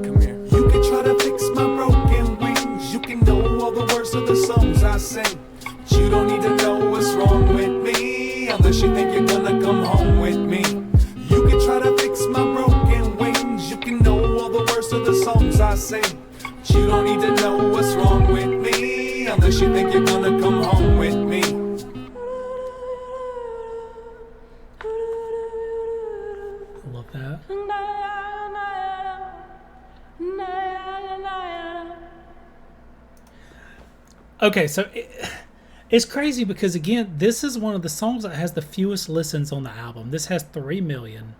Come here. You can try to fix my broken wings. You can know all the words of the songs I sing. But you don't need to know what's wrong with me, unless you think you're gonna come home with me. You can try to fix my broken wings. You can know all the words of the songs I sing. But you don't need to know what's wrong with me, unless you think you're gonna come home with me. I love that. Okay, so it's crazy because, again, this is one of the songs that has the fewest listens on the album. This has 3 million.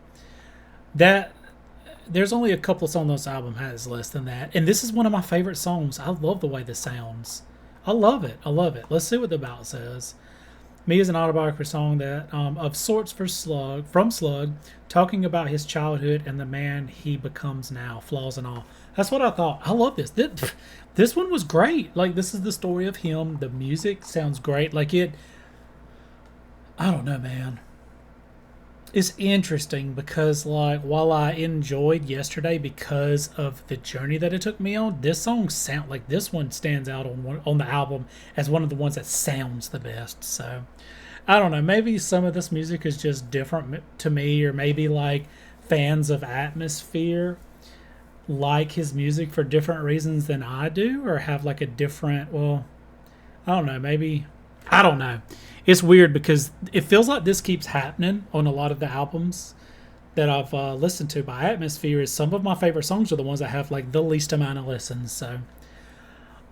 There's only a couple of songs on this album has less than that. And this is one of my favorite songs. I love the way this sounds. I love it. I love it. Let's see what the about says. Me is an autobiography song that of sorts from Slug, talking about his childhood and the man he becomes now, flaws and all. That's what I thought. I love this. This one was great. Like, this is the story of him. The music sounds great. Like, I don't know, man. It's interesting because, like, while I enjoyed Yesterday because of the journey that it took me on, this song this one stands out on the album as one of the ones that sounds the best. So I don't know, maybe some of this music is just different to me, or maybe like fans of Atmosphere like his music for different reasons than I do, or have like a different, well, I don't know, maybe, I don't know. It's weird because it feels like this keeps happening on a lot of the albums that I've listened to by Atmosphere. Is some of my favorite songs are the ones that have like the least amount of listens. So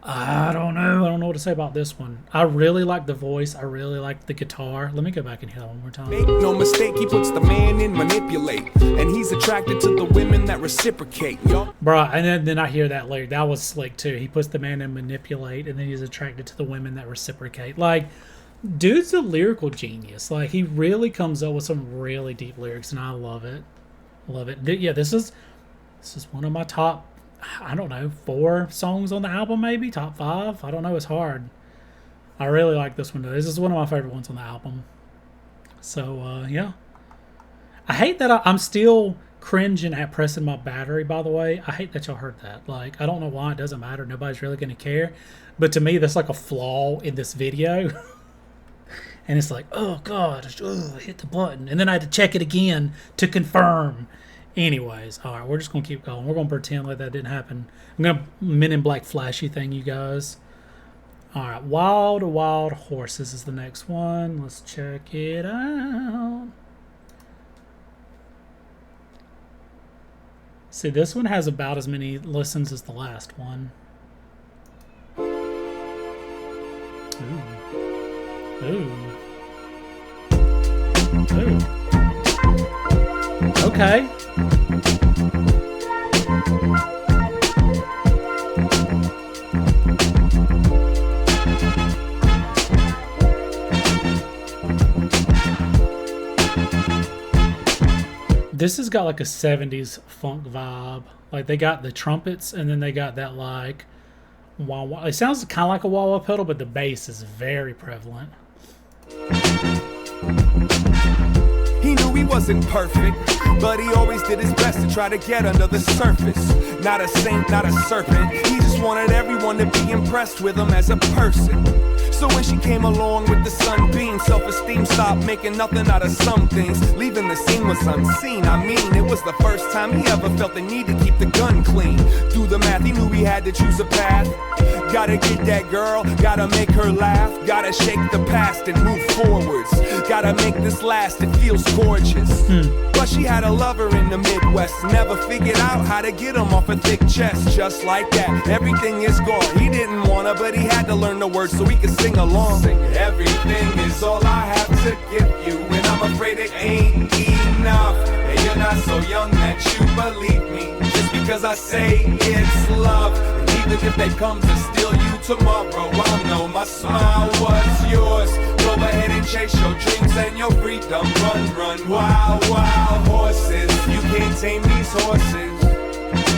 I don't know what to say about this one. I really like the voice. I really like the guitar. Let me go back and hear that one more time. Make no mistake, he puts the man in manipulate, and he's attracted to the women that reciprocate. Yo. Bruh, and then I hear that lyric. That was slick too. He puts the man in manipulate, and then he's attracted to the women that reciprocate. Like, dude's a lyrical genius. Like, he really comes up with some really deep lyrics, and I love it. Love it. Yeah, this is one of my top, I don't know, 4 songs on the album, maybe top 5. I don't know. It's hard. I really like this one though. This is one of my favorite ones on the album. So yeah, I hate that I'm still cringing at pressing my battery. By the way, I hate that y'all heard that. Like, I don't know why. It doesn't matter. Nobody's really gonna care. But to me, that's like a flaw in this video. And it's like, oh god, hit the button, and then I had to check it again to confirm. Anyways, all right, we're just gonna keep going. We're gonna pretend like that didn't happen. I'm gonna Men in Black flashy thing, you guys. All right, Wild Wild Horses is the next one. Let's check it out. See, this one has about as many listens as the last one. Ooh. Okay. This has got like a 70s funk vibe. Like, they got the trumpets, and then they got that like wah-wah. It sounds kind of like a wah-wah pedal, but the bass is very prevalent. He knew he wasn't perfect, but he always did his best to try to get under the surface. Not a saint, not a serpent. He just wanted everyone to be impressed with him as a person. So when she came along with the sunbeam, self-esteem stopped making nothing out of some things. Leaving the scene was unseen. I mean, it was the first time he ever felt the need to keep the gun clean. Do the math, he knew he had to choose a path. Gotta get that girl, gotta make her laugh. Gotta shake the past and move forwards. Gotta make this last, it feels gorgeous. But But she had a lover in the Midwest, never figured out how to get him off a thick chest. Just like that, everything is gone. He didn't wanna, but he had to learn the words so he could sing along. Everything is all I have to give you, and I'm afraid it ain't enough. And you're not so young that you believe me, just because I say it's love. And even if they come to steal you tomorrow, I'll know my smile was yours. Go ahead and chase your dreams and your freedom. Run, run, wild, wild horses. You can't tame these horses.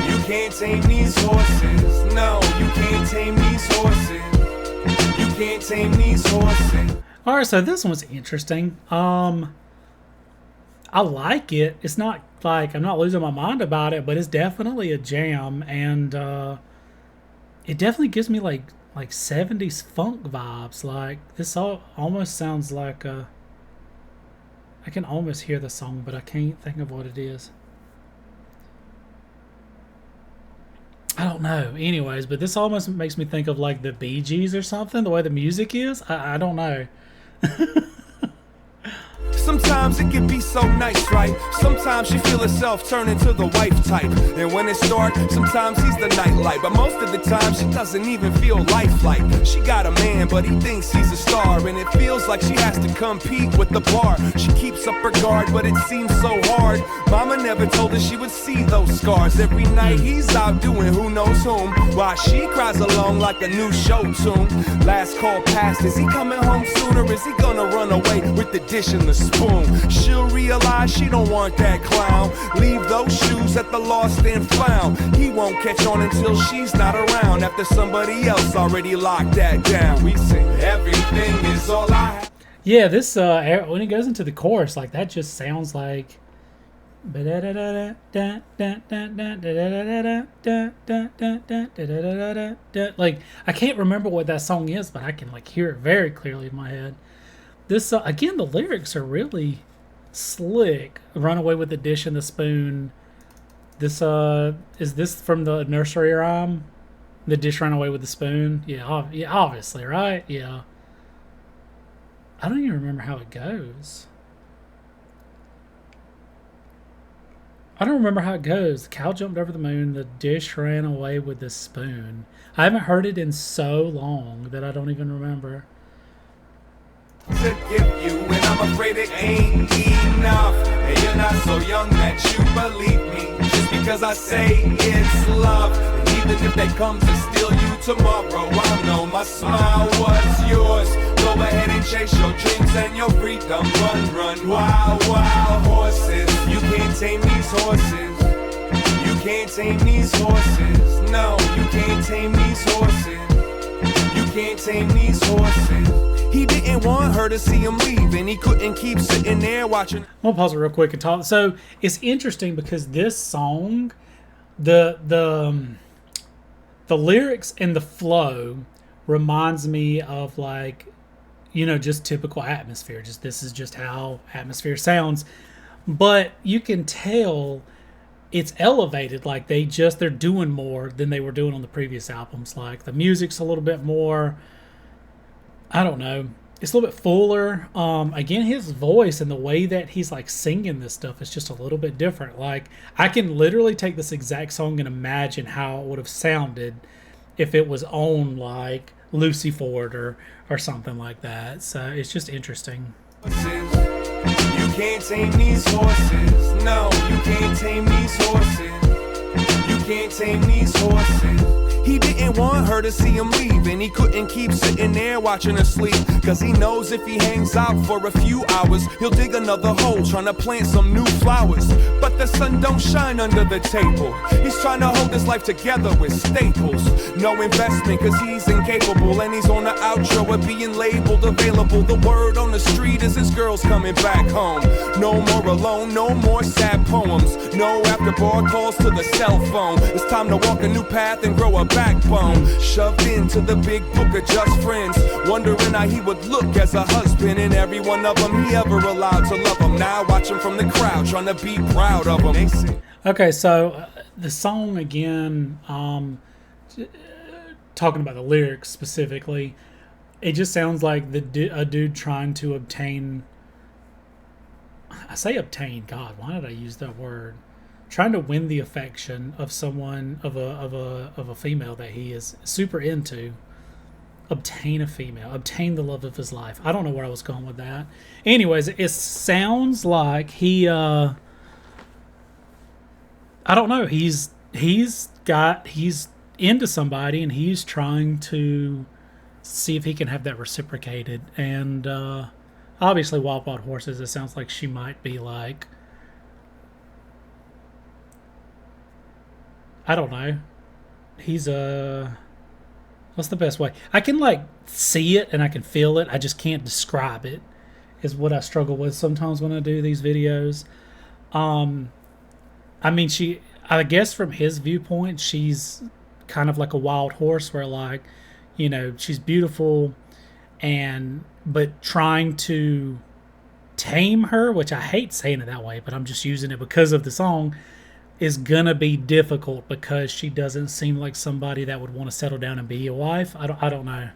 You can't tame these horses. No, you can't tame these horses. You can't tame these horses. All right, so this one's interesting. I like it. It's not like I'm not losing my mind about it, but it's definitely a jam, and it definitely gives me like 70s funk vibes. Like this all almost sounds like I can almost hear the song, but I can't think of what it is. I don't know. Anyways, but this almost makes me think of like the Bee Gees or something, the way the music is. I don't know. Sometimes it can be so nice, right? Sometimes she feel herself turn into the wife type. And when it's dark, sometimes he's the nightlight. But most of the time, she doesn't even feel lifelike. She got a man, but he thinks he's a star. And it feels like she has to compete with the bar. She keeps up her guard, but it seems so hard. Mama never told her she would see those scars. Every night he's out doing who knows whom, while she cries along like a new show tune. Last call passed, is he coming home soon, or is he gonna run away with the dish and the spoon? She'll realize she don't want that clown. Leave those shoes at the lost and found. He won't catch on until she's not around, after somebody else already locked that down. We sing everything is all I have. Yeah, this when it goes into the chorus, like that just sounds like like I can't remember what that song is, but I can like hear it very clearly in my head. This again, the lyrics are really slick. Run away with the dish and the spoon. This is this from the nursery rhyme? The dish ran away with the spoon. Yeah, yeah, obviously, right? Yeah. I don't even remember how it goes. I don't remember how it goes. The cow jumped over the moon. The dish ran away with the spoon. I haven't heard it in so long that I don't even remember. To give you, and I'm afraid it ain't enough. And you're not so young that you believe me, just because I say it's love. And even if they come to steal you tomorrow, I know my smile was yours. Go ahead and chase your dreams and your freedom. Run, run, wild, wild horses. You can't tame these horses. You can't tame these horses. No, you can't tame these horses. You can't tame these horses. He didn't want her to see him leave, and he couldn't keep sitting there watching. I'm gonna pause it real quick and talk. So it's interesting because this song, the lyrics and the flow reminds me of like, you know, just typical Atmosphere. Just this is just how Atmosphere sounds, but you can tell it's elevated. Like they're doing more than they were doing on the previous albums. Like the music's a little bit more, I don't know, it's a little bit fuller. Again, his voice and the way that he's like singing this stuff is just a little bit different. Like I can literally take this exact song and imagine how it would have sounded if it was on like Lucy Ford or something like that. So it's just interesting. You can't tame these horses. No, you can't tame these horses. You can't tame these horses. He didn't want her to see him leave, and he couldn't keep sitting there watching her sleep, cause he knows if he hangs out for a few hours, he'll dig another hole trying to plant some new flowers. But the sun don't shine under the table. He's trying to hold his life together with staples. No investment cause he's incapable, and he's on the outro of being labeled available. The word on the street is his girl's coming back home. No more alone, no more sad poems, no after bar calls to the cell phone. It's time to walk a new path and grow a backbone. Shoved into the big book of just friends, wondering how he would look as a husband, and every one of them he ever allowed to love him. Now watch him from the crowd, trying to be proud of him. Okay, so the song again, talking about the lyrics specifically, it just sounds like a dude trying to obtain I say obtain. God, why did I use that word? Trying to win the affection of someone, of a female that he is super into. Obtain a female, obtain the love of his life. I don't know where I was going with that. Anyways, it sounds like he I don't know, he's into somebody and he's trying to see if he can have that reciprocated. And obviously Wild Wild Horses, it sounds like she might be like, I don't know, he's what's the best way? I can like see it and I can feel it. I just can't describe it, is what I struggle with sometimes when I do these videos. I mean, I guess from his viewpoint, she's kind of like a wild horse where, like, you know, she's beautiful but trying to tame her, which I hate saying it that way, but I'm just using it because of the song, is gonna be difficult because she doesn't seem like somebody that would want to settle down and be a wife. I don't know.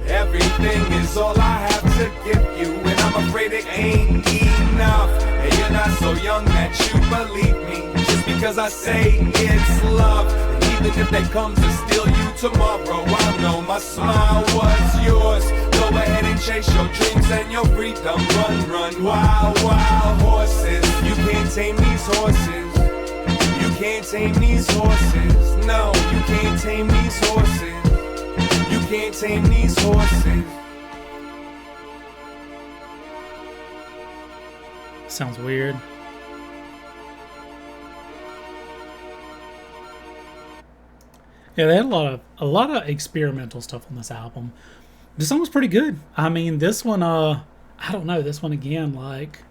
Everything is all I have to give you, and I'm afraid it ain't enough. And you're not so young that you believe me, just because I say it's love. And even if they come to steal you tomorrow, I know my smile was yours. Go ahead and chase your dreams and your freedom. Run, run, wild, wild horses. You can't tame these horses. You can't tame these horses. No, you can't tame these horses. You can't tame these horses. Sounds weird. Yeah, they had a lot of experimental stuff on this album. This song was pretty good. I mean, this one, I don't know. This one again, like,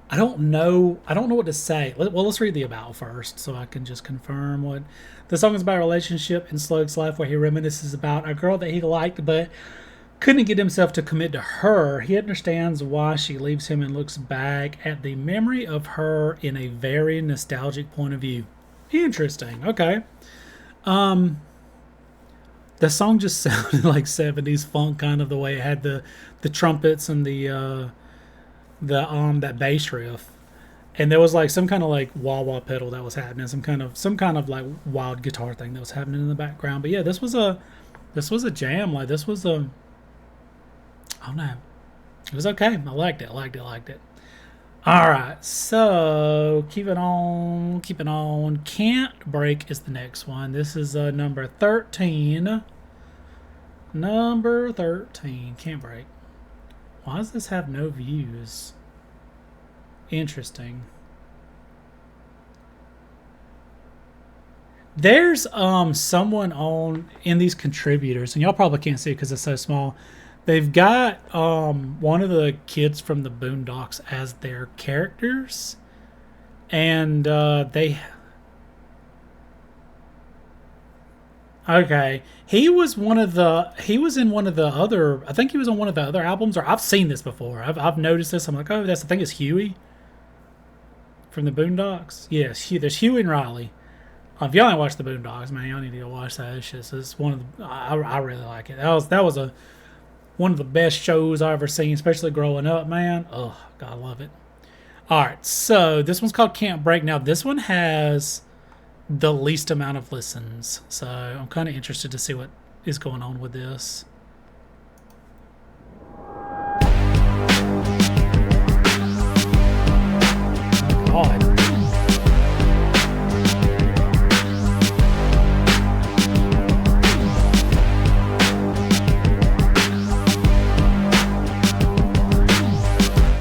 I don't know what to say. Well, let's read the about first, so I can just confirm what the song is about. A relationship in Slug's life where he reminisces about a girl that he liked, but couldn't get himself to commit to her. He understands why she leaves him and looks back at the memory of her in a very nostalgic point of view. Interesting. Okay. The song just sounded like 70s funk, kind of the way it had the trumpets and the that bass riff, and there was like some kind of like wah-wah pedal that was happening, some kind of like wild guitar thing that was happening in the background. But yeah, this was a jam. Like, this was I don't know, it was okay. I liked it. All right, so keep it on. Can't Break is the next one. This is number 13. Can't Break. Why does this have no views? Interesting. There's someone in these contributors, and y'all probably can't see it because it's so small. They've got one of the kids from the Boondocks as their characters, and he was in one of the other, I think he was on one of the other albums, or I've seen this before. I've noticed this. I'm like, oh, I think it's Huey from the Boondocks. Yes, there's Huey and Riley. If y'all ain't watched the Boondocks, man, y'all need to go watch that. It's one of the, I really like it. That was one of the best shows I ever seen, especially growing up, man. Oh, God, I love it. All right, so this one's called Can't Break. Now, this one has the least amount of listens, so I'm kind of interested to see what is going on with this. God.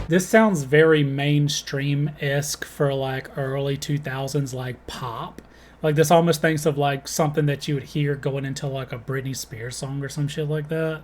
This sounds very mainstream-esque for like early 2000s, like pop. Like, this almost thinks of like something that you would hear going into like a Britney Spears song or some shit like that.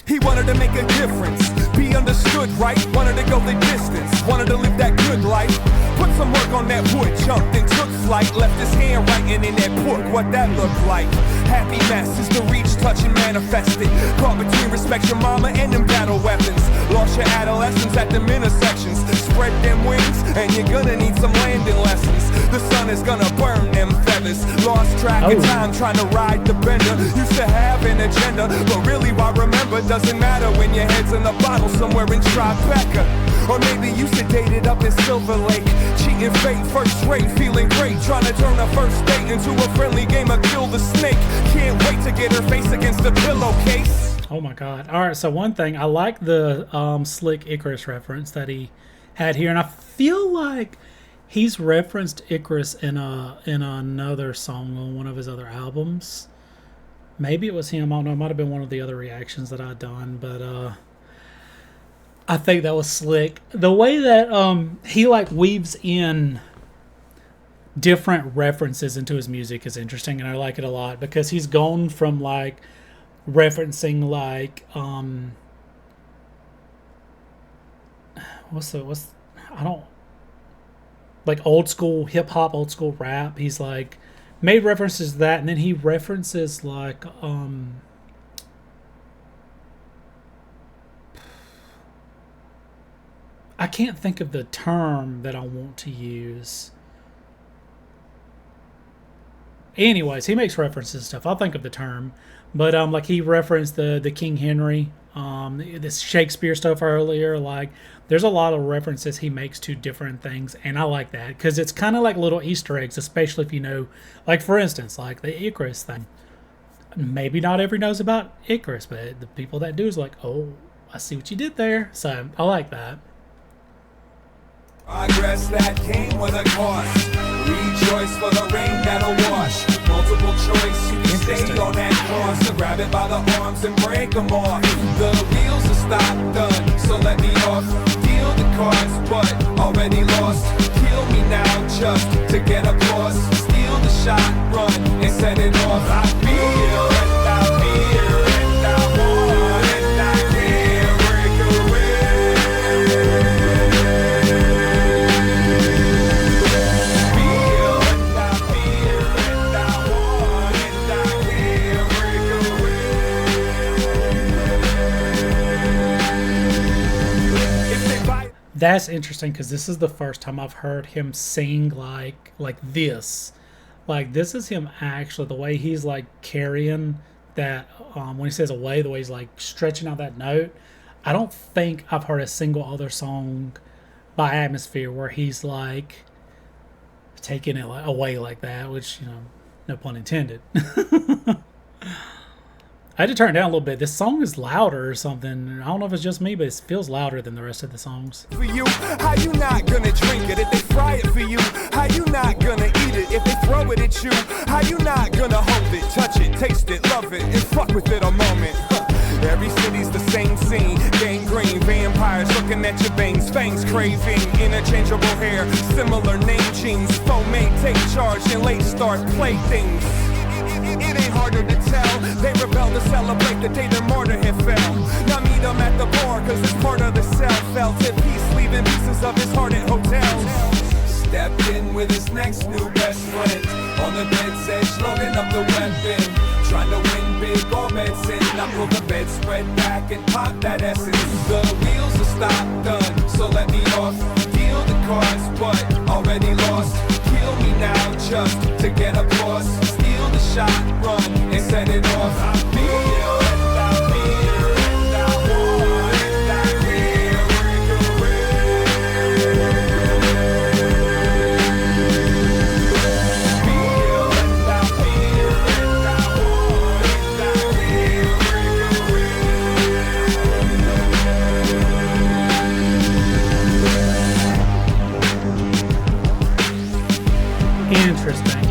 He wanted to make a difference, be understood, right? Wanted to go the distance, wanted to live that good life. Put some work on that wood, jumped and took flight. Left his hand writing in that book what that looked like. Happy mess is to reach, touch and manifest it. Caught between respect your mama and them battle weapons. Lost your adolescence at them intersections. Spread them wings and you're gonna need some landing lessons. The sun is gonna burn them feathers. Lost track of time trying to ride the bender. Used to have an agenda, but really why remember doesn't matter when your head's in a bottle somewhere in Tribeca. Or maybe you sedated up in Silver Lake. Cheating fate, first rate, feeling great. Trying to turn a first date into a friendly game of kill the snake. Can't wait to get her face against the pillowcase. Oh my god. Alright, so one thing, I like the Slick Icarus reference that he had here, and I feel like he's referenced Icarus in another song on one of his other albums. Maybe it was him, I don't know, it might have been one of the other reactions that I'd done, but I think that was slick. The way that he like weaves in different references into his music is interesting, and I like it a lot because he's gone from like referencing like like old school hip hop, old school rap. He's like made references to that, and then he references like I can't think of the term that I want to use. Anyways, he makes references to stuff. I'll think of the term. But like he referenced the King Henry, this Shakespeare stuff earlier. Like there's a lot of references he makes to different things, and I like that because it's kind of like little Easter eggs, especially if you know, like for instance, like the Icarus thing. Maybe not everyone knows about Icarus, but the people that do is like, oh, I see what you did there. So I like that. Progress that came with a cost. Rejoice for the rain that'll wash. Multiple choice, you can stay on that course. So grab it by the arms and break them off. The wheels are stopped, done, so let me off. Deal the cards, but already lost. Kill me now just to get applause. Steal the shot, run, and set it off. I feel and I fear and I want and I can't break away. That's interesting because this is the first time I've heard him sing like this. Like this is him actually, the way he's like carrying that when he says away, the way he's like stretching out that note. I don't think I've heard a single other song by Atmosphere where he's like taking it away like that, which, you know, no pun intended. I had to turn it down a little bit. This song is louder or something. I don't know if it's just me, but it feels louder than the rest of the songs. For you, how you not gonna drink it if they fry it for you? How you not gonna eat it if they throw it at you? How you not gonna hold it, touch it, taste it, love it, and fuck with it a moment? Every city's the same scene, gangrene, vampires looking at your veins, fangs craving, interchangeable hair, similar name jeans, foe-mate, take charge, and late start playthings. It ain't harder to tell. They rebel to celebrate the day their martyr had fell. Now meet them at the bar, cause it's part of the cell. Felt at peace, leaving pieces of his heart at hotels. Stepped in with his next new best friend. On the bed's edge, loading up the weapon. Trying to win big or medicine. I pull the bedspread back and pop that essence. The wheels are stopped, done, so let me off. Deal the cards, but already lost. Kill me now just to get applause. Steal the shot, run, and set it off. I feel and I fear and I want and I can't break away. Feel and I fear and I want and I can't break Interesting.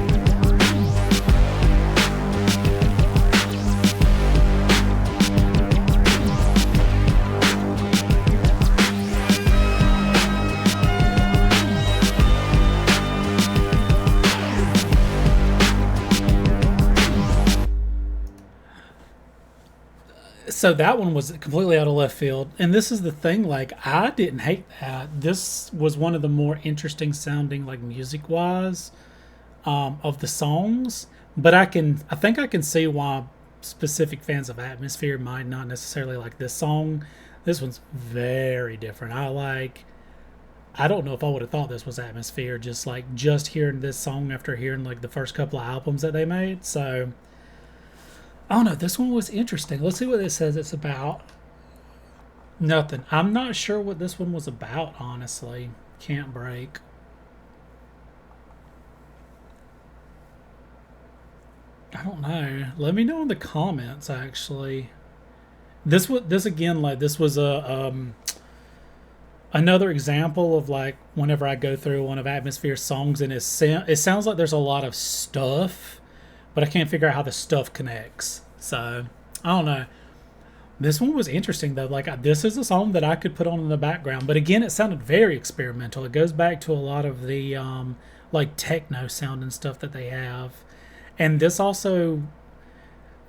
So that one was completely out of left field. And this is the thing, like, I didn't hate that. This was one of the more interesting sounding, like, music wise, of the songs. But I think I can see why specific fans of Atmosphere might not necessarily like this song. This one's very different. I don't know if I would have thought this was Atmosphere, just hearing this song after hearing like the first couple of albums that they made. So I don't know, this one was interesting. Let's see what it says it's about. Nothing. I'm not sure what this one was about, honestly. Can't break. I don't know. Let me know in the comments actually. This was a another example of like whenever I go through one of Atmosphere's songs and it sounds like there's a lot of stuff, but I can't figure out how the stuff connects. So I don't know. This one was interesting though. Like this is a song that I could put on in the background, but again, it sounded very experimental. It goes back to a lot of the like techno sound and stuff that they have, and this also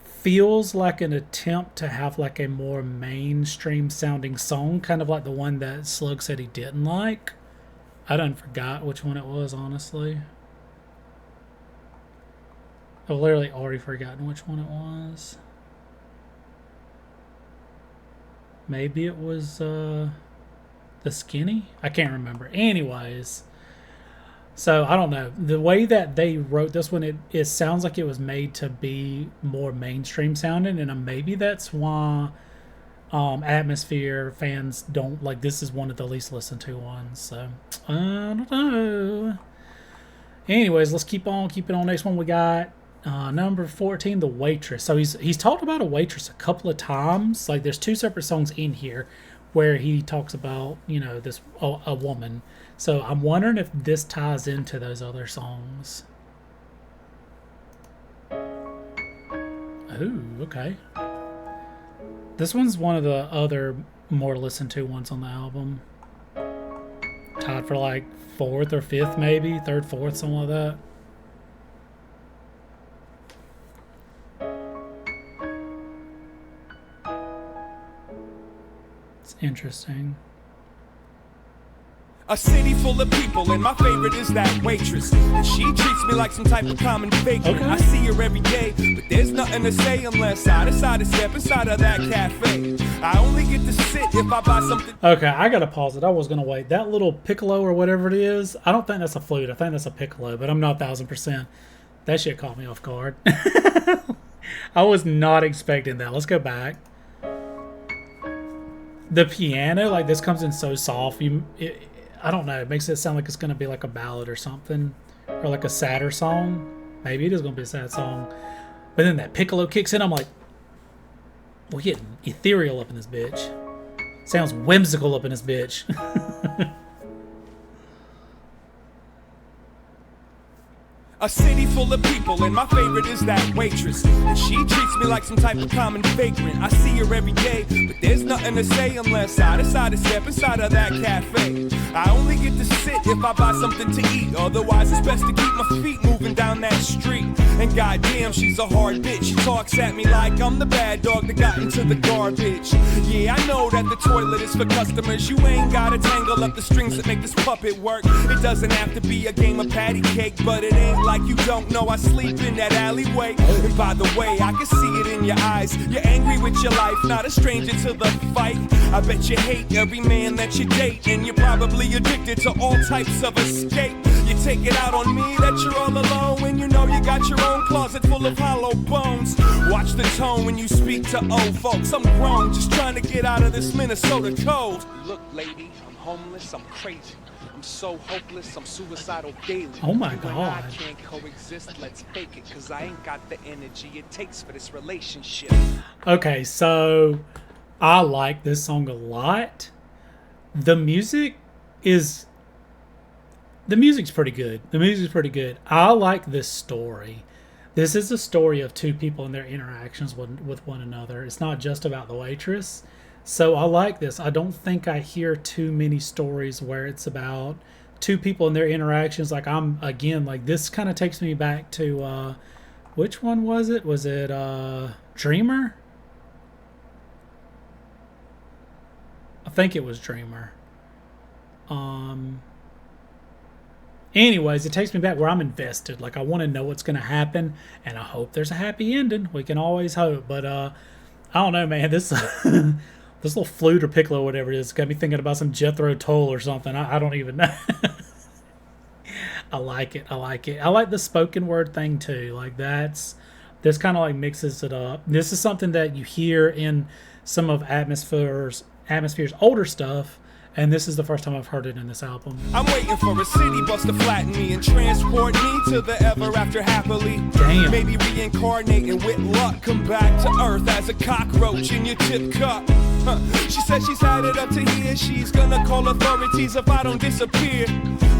feels like an attempt to have like a more mainstream sounding song, kind of like the one that Slug said he didn't like. I done forgot which one it was, honestly. I've literally already forgotten which one it was. Maybe it was the Skinny? I can't remember. Anyways, so I don't know. The way that they wrote this one, it sounds like it was made to be more mainstream sounding, and maybe that's why Atmosphere fans don't like. This is one of the least listened to ones. So I don't know. Anyways, let's keep on keeping on. Next one we got number 14, The Waitress. So he's talked about a waitress a couple of times. Like there's two separate songs in here where he talks about, you know, this a woman. So I'm wondering if this ties into those other songs. Ooh, okay. This one's one of the other more listened to ones on the album. Tied for like 4th or 5th, maybe 3rd, 4th, something like that. It's interesting. A city full of people, and my favorite is that waitress. And she treats me like some type of common vagrant. Okay. I see her every day, but there's nothing to say unless I decide to step inside of that cafe. I only get to sit if I buy something. Okay, I gotta pause it. I was gonna wait. That little piccolo or whatever it is, I don't think that's a flute. I think that's a piccolo, but I'm not 1000%. That shit caught me off guard. I was not expecting that. Let's go back. The piano, like this comes in so soft. I don't know. It makes it sound like it's going to be like a ballad or something. Or like a sadder song. Maybe it is going to be a sad song. But then that piccolo kicks in. I'm like, we're getting ethereal up in this bitch. Sounds whimsical up in this bitch. A city full of people, and my favorite is that waitress. And she treats me like some type of common vagrant. I see her every day, but there's nothing to say unless I decide to step inside of that cafe. I only get to sit if I buy something to eat. Otherwise, it's best to keep my feet moving down that street. And goddamn, she's a hard bitch. She talks at me like I'm the bad dog that got into the garbage. Yeah, I know that the toilet is for customers. You ain't gotta tangle up the strings that make this puppet work. It doesn't have to be a game of patty cake, but it ain't like you don't know I sleep in that alleyway. And by the way, I can see it in your eyes. You're angry with your life, not a stranger to the fight. I bet you hate every man that you date, and you're probably addicted to all types of escape. You take it out on me that you're all alone when you know you got your own closet full of hollow bones. Watch the tone when you speak to old folks. I'm grown, just trying to get out of this Minnesota cold. Look, lady, I'm homeless, I'm crazy. I'm so hopeless, I'm suicidal daily. Oh my You and God. I can't coexist, let's fake it, cause I ain't got the energy it takes for this relationship. Okay, so I like this song a lot. The music's pretty good. The music's pretty good. I like this story. This is a story of two people and their interactions with one another. It's not just about the waitress. So I like this. I don't think I hear too many stories where it's about two people and their interactions. Like this kind of takes me back to which one was it? Was it Dreamer? think it was Dreamer. Anyways, it takes me back where I'm invested. Like, I want to know what's going to happen, and I hope there's a happy ending. We can always hope, but I don't know, man. This this little flute or piccolo, or whatever it is, got me thinking about some Jethro Tull or something. I don't even know. I like it. I like it. I like the spoken word thing too. Like, this kind of like mixes it up. This is something that you hear in some of Atmosphere's older stuff. And this is the first time I've heard it in this album. I'm waiting for a city bus to flatten me and transport me to the ever after happily. Damn. Maybe reincarnating with luck, come back to earth as a cockroach in your tip cup. She said she's had it up to here. She's gonna call authorities if I don't disappear.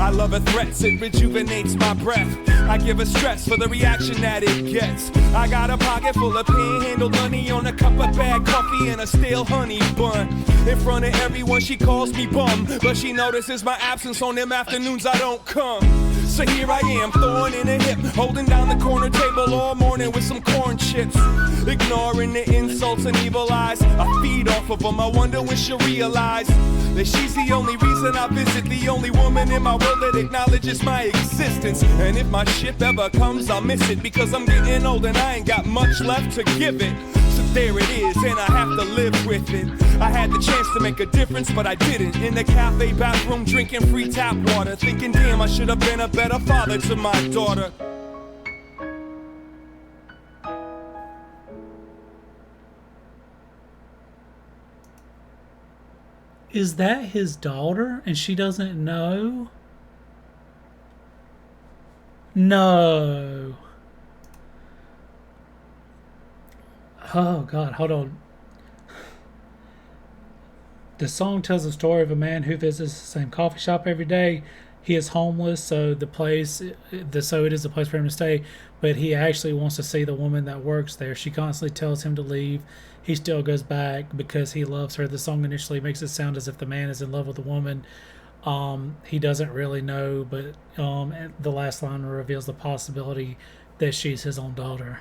I love her threats, it rejuvenates my breath. I give her stress for the reaction that it gets. I got a pocket full of panhandled money on a cup of bad coffee and a stale honey bun. In front of everyone she calls me bum, but she notices my absence on them afternoons I don't come. So here I am, thorn in a hip, holding down the corner table all morning with some corn chips. Ignoring the insults and evil eyes, I feed off of them. I wonder when she'll realize that she's the only reason I visit, the only woman in my world that acknowledges my existence. And if my ship ever comes, I'll miss it, because I'm getting old and I ain't got much left to give it. So there it is, and I have to live with it. I had the chance to make a difference, but I didn't. In the cafe bathroom, drinking free tap water, thinking, damn, I should have been a better father to my daughter. Is that his daughter and she doesn't know? No. Oh, God, hold on. The song tells the story of a man who visits the same coffee shop every day. He is homeless, so it is a place for him to stay, but he actually wants to see the woman that works there. She constantly tells him to leave. He still goes back because he loves her. The song initially makes it sound as if the man is in love with the woman. He doesn't really know, but the last line reveals the possibility that she's his own daughter.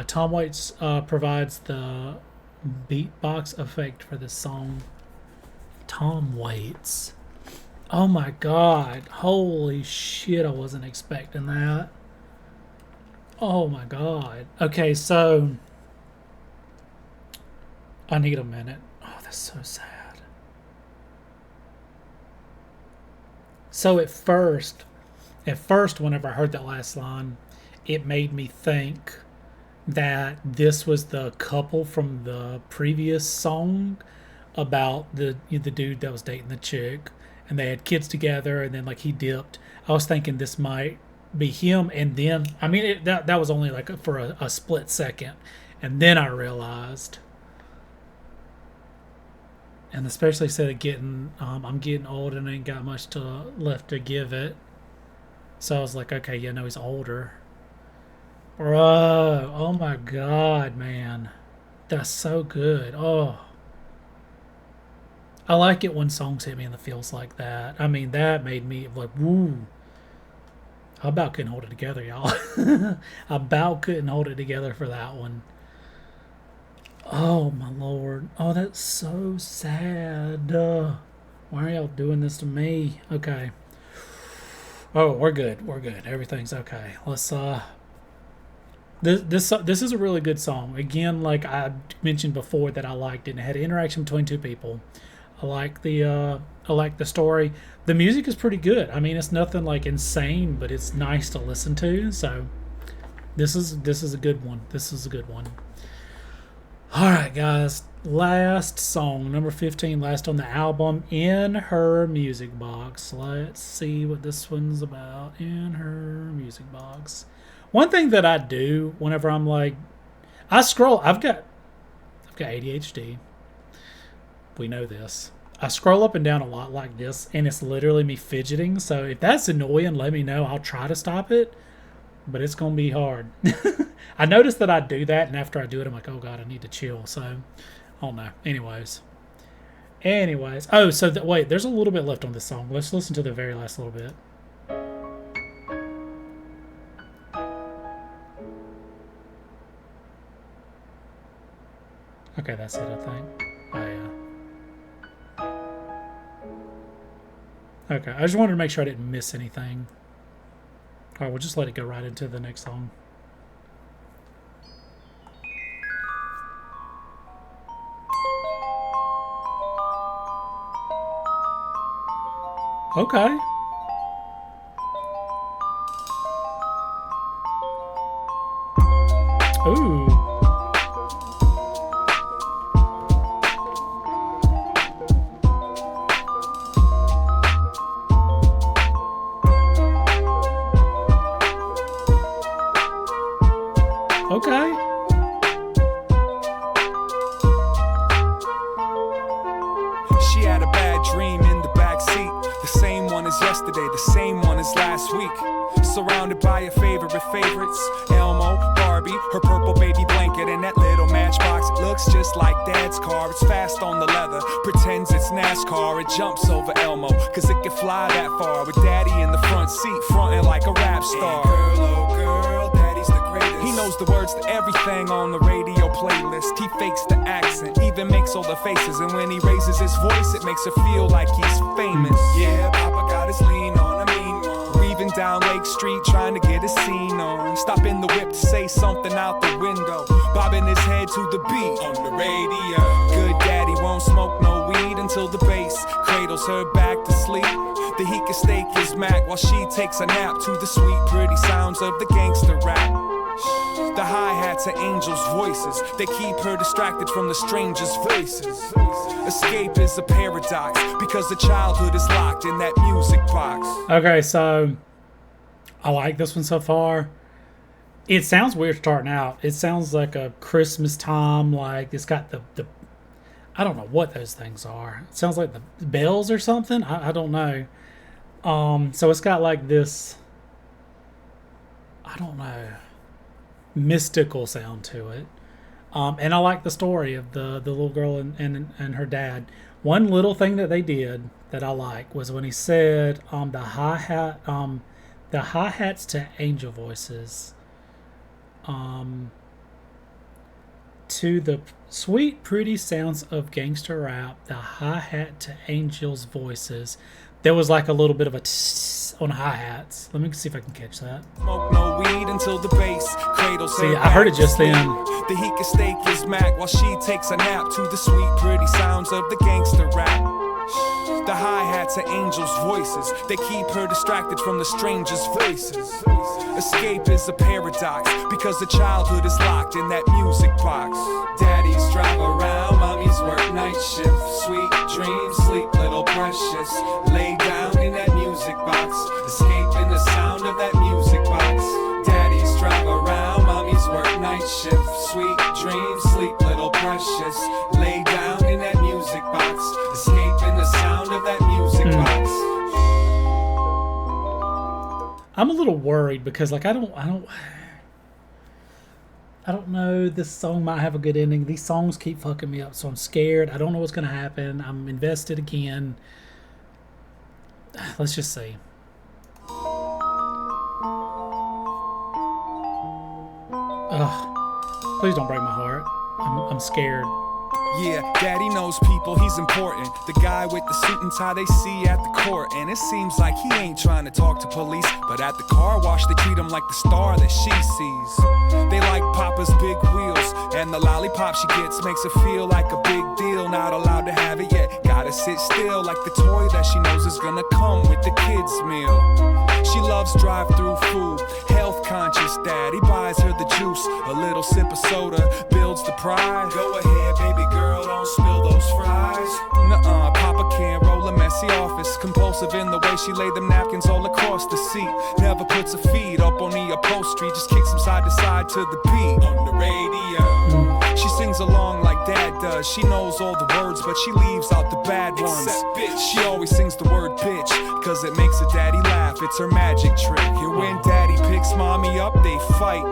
Tom Waits provides the beatbox effect for this song. Tom Waits. Oh my God. Holy shit, I wasn't expecting that. Oh my God. Okay, so I need a minute. Oh, that's so sad. So at first, whenever I heard that last line, it made me think that this was the couple from the previous song about the dude that was dating the chick, and they had kids together, and then like he dipped. I was thinking this might be him, and then I mean that was only like for a split second, and then I realized, and especially instead of getting I'm getting old and ain't got much left to give it, so I was like, okay, yeah, no, he's older. Bro, oh my God, man. That's so good. Oh. I like it when songs hit me in the feels like that. I mean, that made me like, woo. I about couldn't hold it together, y'all. I about couldn't hold it together for that one. Oh, my Lord. Oh, that's so sad. Why are y'all doing this to me? Okay. Oh, we're good. We're good. Everything's okay. Let's, This is a really good song. Again, like I mentioned before that I liked it. It had an interaction between two people. I like the story. The music is pretty good. I mean, it's nothing like insane, but it's nice to listen to. So this is a good one. This is a good one. All right, guys. Last song, number 15, last on the album, In Her Music Box. Let's see what this one's about. In Her Music Box. One thing that I do whenever I'm like, I scroll. I've got ADHD. We know this. I scroll up and down a lot like this, and it's literally me fidgeting. So if that's annoying, let me know. I'll try to stop it, but it's gonna be hard. I noticed that I do that, and after I do it, I'm like, oh God, I need to chill. So I don't know. Anyways. Oh, so wait, there's a little bit left on this song. Let's listen to the very last little bit. Okay, that's it, I think. Oh, yeah. Okay, I just wanted to make sure I didn't miss anything. All right, we'll just let it go right into the next song. Okay. Ooh. Okay. She had a bad dream in the backseat. The same one as yesterday, the same one as last week. Surrounded by her favorite favorites, Elmo, Barbie, her purple baby blanket, and that little matchbox. It looks just like Dad's car. It's fast on the leather, pretends it's NASCAR. It jumps over Elmo, cause it can fly that far. With Daddy in the front seat, frontin' like a rap star. And girl, oh girl, Daddy's the greatest. He knows the words to everything on the radio playlist. He fakes the accent, even makes all the faces. And when he raises his voice, it makes her feel like he's famous. Yeah, Papa got his lean on, I mean one. Weaving down Lake Street, trying to get a scene on. Stop in the whip to say something out the window. Bobbing his head to the beat on the radio. Good Daddy won't smoke no weed until the bass cradles her back to sleep. That he can stake his Mac while she takes a nap to the sweet, pretty sounds of the gangster rap. The hi-hats are angels' voices. They keep her distracted from the strangers' faces. Escape is a paradox because the childhood is locked in that music box. Okay, so I like this one so far. It sounds weird starting out. It sounds like a Christmas time, like it's got the I don't know what those things are. It sounds like the bells or something. I don't know. So it's got like this, I don't know, mystical sound to it. And I like the story of the little girl and her dad. One little thing that they did that I like was when he said the hi-hats to angel voices. To the sweet, pretty sounds of gangster rap, the hi-hat to angels' voices. There was like a little bit of a tss on hi-hats. Let me see if I can catch that. Smoke no weed until the bass cradles. See, I heard it just then. That he can stake his Mac while she takes a nap to the sweet, pretty sounds of the gangster rap. The hi-hats are angels' voices. They keep her distracted from the strangers' faces. Escape is a paradox because the childhood is locked in that music box. Daddy's drive around, mommy's work night shift. Sweet dreams, sleep little precious. Lay down in that music box. Escape in the sound of that music box. Daddy's drive around, mommy's work night shift. Sweet dreams, sleep little precious. Lay down in that music box. Escape in the sound of that music box. I'm a little worried because like I don't know, this song might have a good ending. These songs keep fucking me up, so I'm scared. I don't know what's gonna happen. I'm invested again. Let's just see. Ugh. Please don't break my heart. I'm scared. Yeah, Daddy knows people, he's important. The guy with the suit and tie they see at the court. And it seems like he ain't trying to talk to police, but at the car wash they treat him like the star that she sees. They like Papa's big wheels, and the lollipop she gets makes her feel like a big deal. Not allowed to have it yet, gotta sit still, like the toy that she knows is gonna come with the kids' meal. She loves drive-through food, health conscious dad, he buys her the juice. A little sip of soda builds the pride. Go ahead, baby girl, don't spill those fries. Nuh-uh, Papa can't roll a messy office. Compulsive in the way she laid them napkins all across the seat. Never puts her feet up on the upholstery, just kicks them side to side to the beat on the radio. She sings along like Dad does. She knows all the words, but she leaves out the bad ones. Bitch. She always sings the word bitch, cause it makes her daddy laugh. It's her magic trick. And when Daddy picks mommy up, they fight.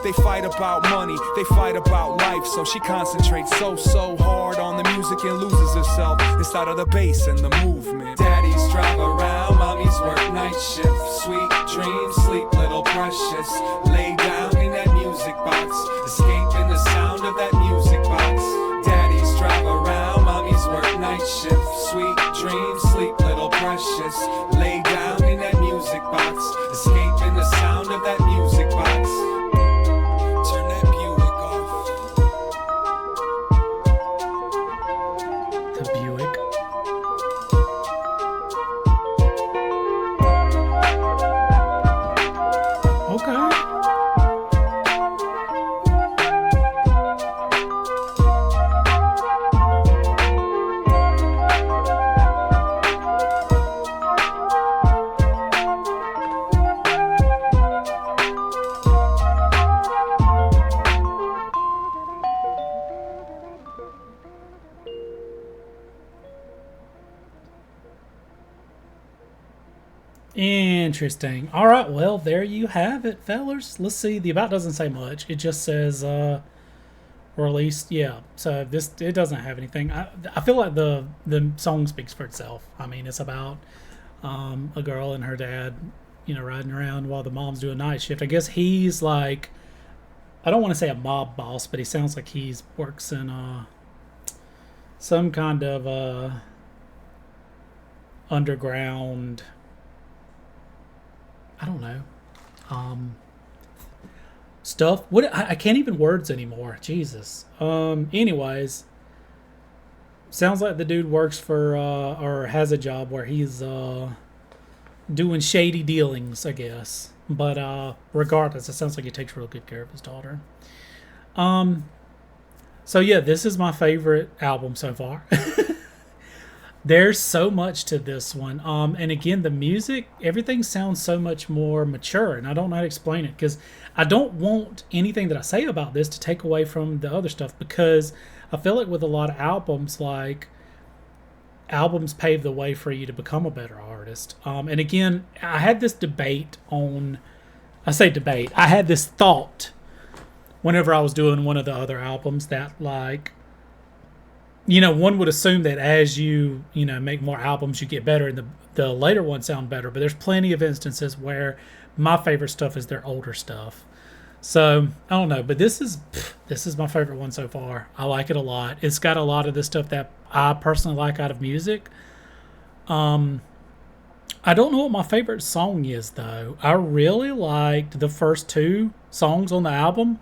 They fight about money, they fight about life. So she concentrates so hard on the music and loses herself inside of the bass and the movement. Daddy's drive around, mommy's work night shift. Sweet dreams, sleep little precious. Lay down in that music box. Escape in the sound of that music box. Daddy's drive around, mommy's work night shift. Sweet dreams, sleep little precious. Interesting. All right, well, there you have it, fellers. Let's see. The about doesn't say much. It just says released. Yeah. So this it doesn't have anything. I feel like the song speaks for itself. I mean, it's about a girl and her dad, you know, riding around while the mom's doing night shift. I guess he's like, I don't want to say a mob boss, but he sounds like he's works in some kind of underground, I don't know, stuff. What I can't even words anymore. Jesus. Anyways, sounds like the dude works for or has a job where he's doing shady dealings, I guess. But regardless, it sounds like he takes real good care of his daughter. So yeah, this is my favorite album so far. There's so much to this one. And again, the music, everything sounds so much more mature, and I don't know how to explain it because I don't want anything that I say about this to take away from the other stuff, because I feel like with a lot of albums, like, albums pave the way for you to become a better artist. And again, I had this debate on, I say debate, I had this thought whenever I was doing one of the other albums that, like, you know, one would assume that as you know, make more albums, you get better, and the later ones sound better. But there's plenty of instances where my favorite stuff is their older stuff. So I don't know, but this is my favorite one so far. I like it a lot. It's got a lot of the stuff that I personally like out of music. I don't know what my favorite song is though. I really liked the first two songs on the album.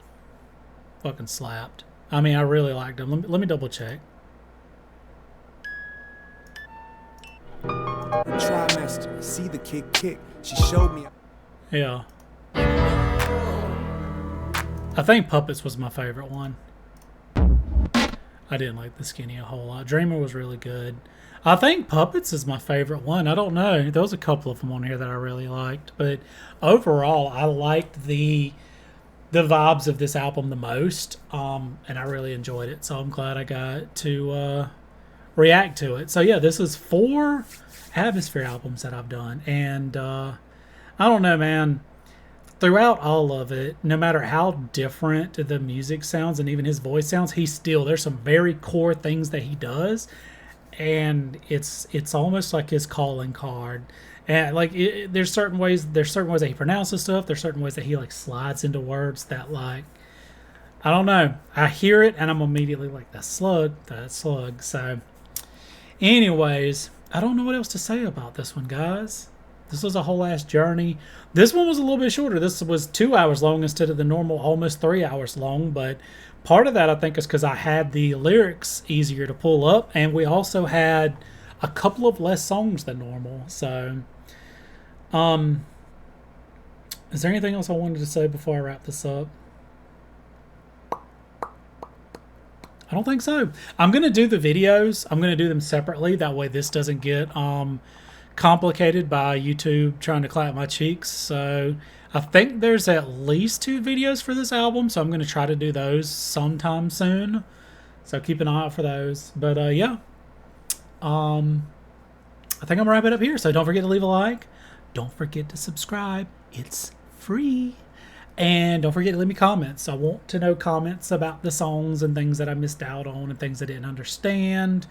Fucking slapped. I mean, I really liked them. Let me double check. Trimester, see the kick. She showed me. Yeah. I think Puppets was my favorite one. I didn't like the Skinny a whole lot. Dreamer was really good. I think Puppets is my favorite one. I don't know. There was a couple of them on here that I really liked. But overall, I liked the vibes of this album the most. And I really enjoyed it. So I'm glad I got to react to it. So yeah, this is 4 Atmosphere albums that I've done. And I don't know, man. Throughout all of it, no matter how different the music sounds and even his voice sounds, there's some very core things that he does, and it's almost like his calling card. And like there's certain ways that he pronounces stuff. There's certain ways that he like slides into words that, like, I don't know. I hear it and I'm immediately like, that's Slug. So, anyways, I don't know what else to say about this one, guys. This was a whole ass journey. This one was a little bit shorter. This was 2 hours long instead of the normal almost 3 hours long. But part of that, I think, is because I had the lyrics easier to pull up. And we also had a couple of less songs than normal. So, is there anything else I wanted to say before I wrap this up? I don't think so. I'm going to do the videos. I'm going to do them separately. That way this doesn't get complicated by YouTube trying to clap my cheeks. So I think there's at least 2 videos for this album, so I'm going to try to do those sometime soon, so keep an eye out for those. But yeah, I think I'm gonna wrap it up here. So don't forget to leave a like, don't forget to subscribe, it's free, and don't forget to leave me comments. I want to know comments about the songs and things that I missed out on and things I didn't understand.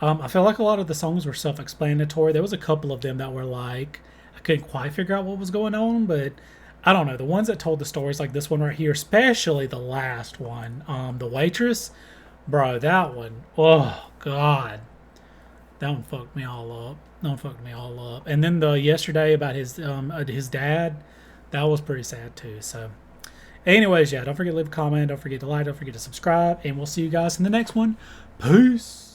I feel like a lot of the songs were self-explanatory. There was a couple of them that were like, I couldn't quite figure out what was going on, but I don't know. The ones that told the stories, like this one right here, especially the last one, the waitress, bro, that one, oh God, that one fucked me all up. And then the yesterday about his dad, that was pretty sad too. So anyways, yeah, don't forget to leave a comment, don't forget to like, don't forget to subscribe, and we'll see you guys in the next one. Peace.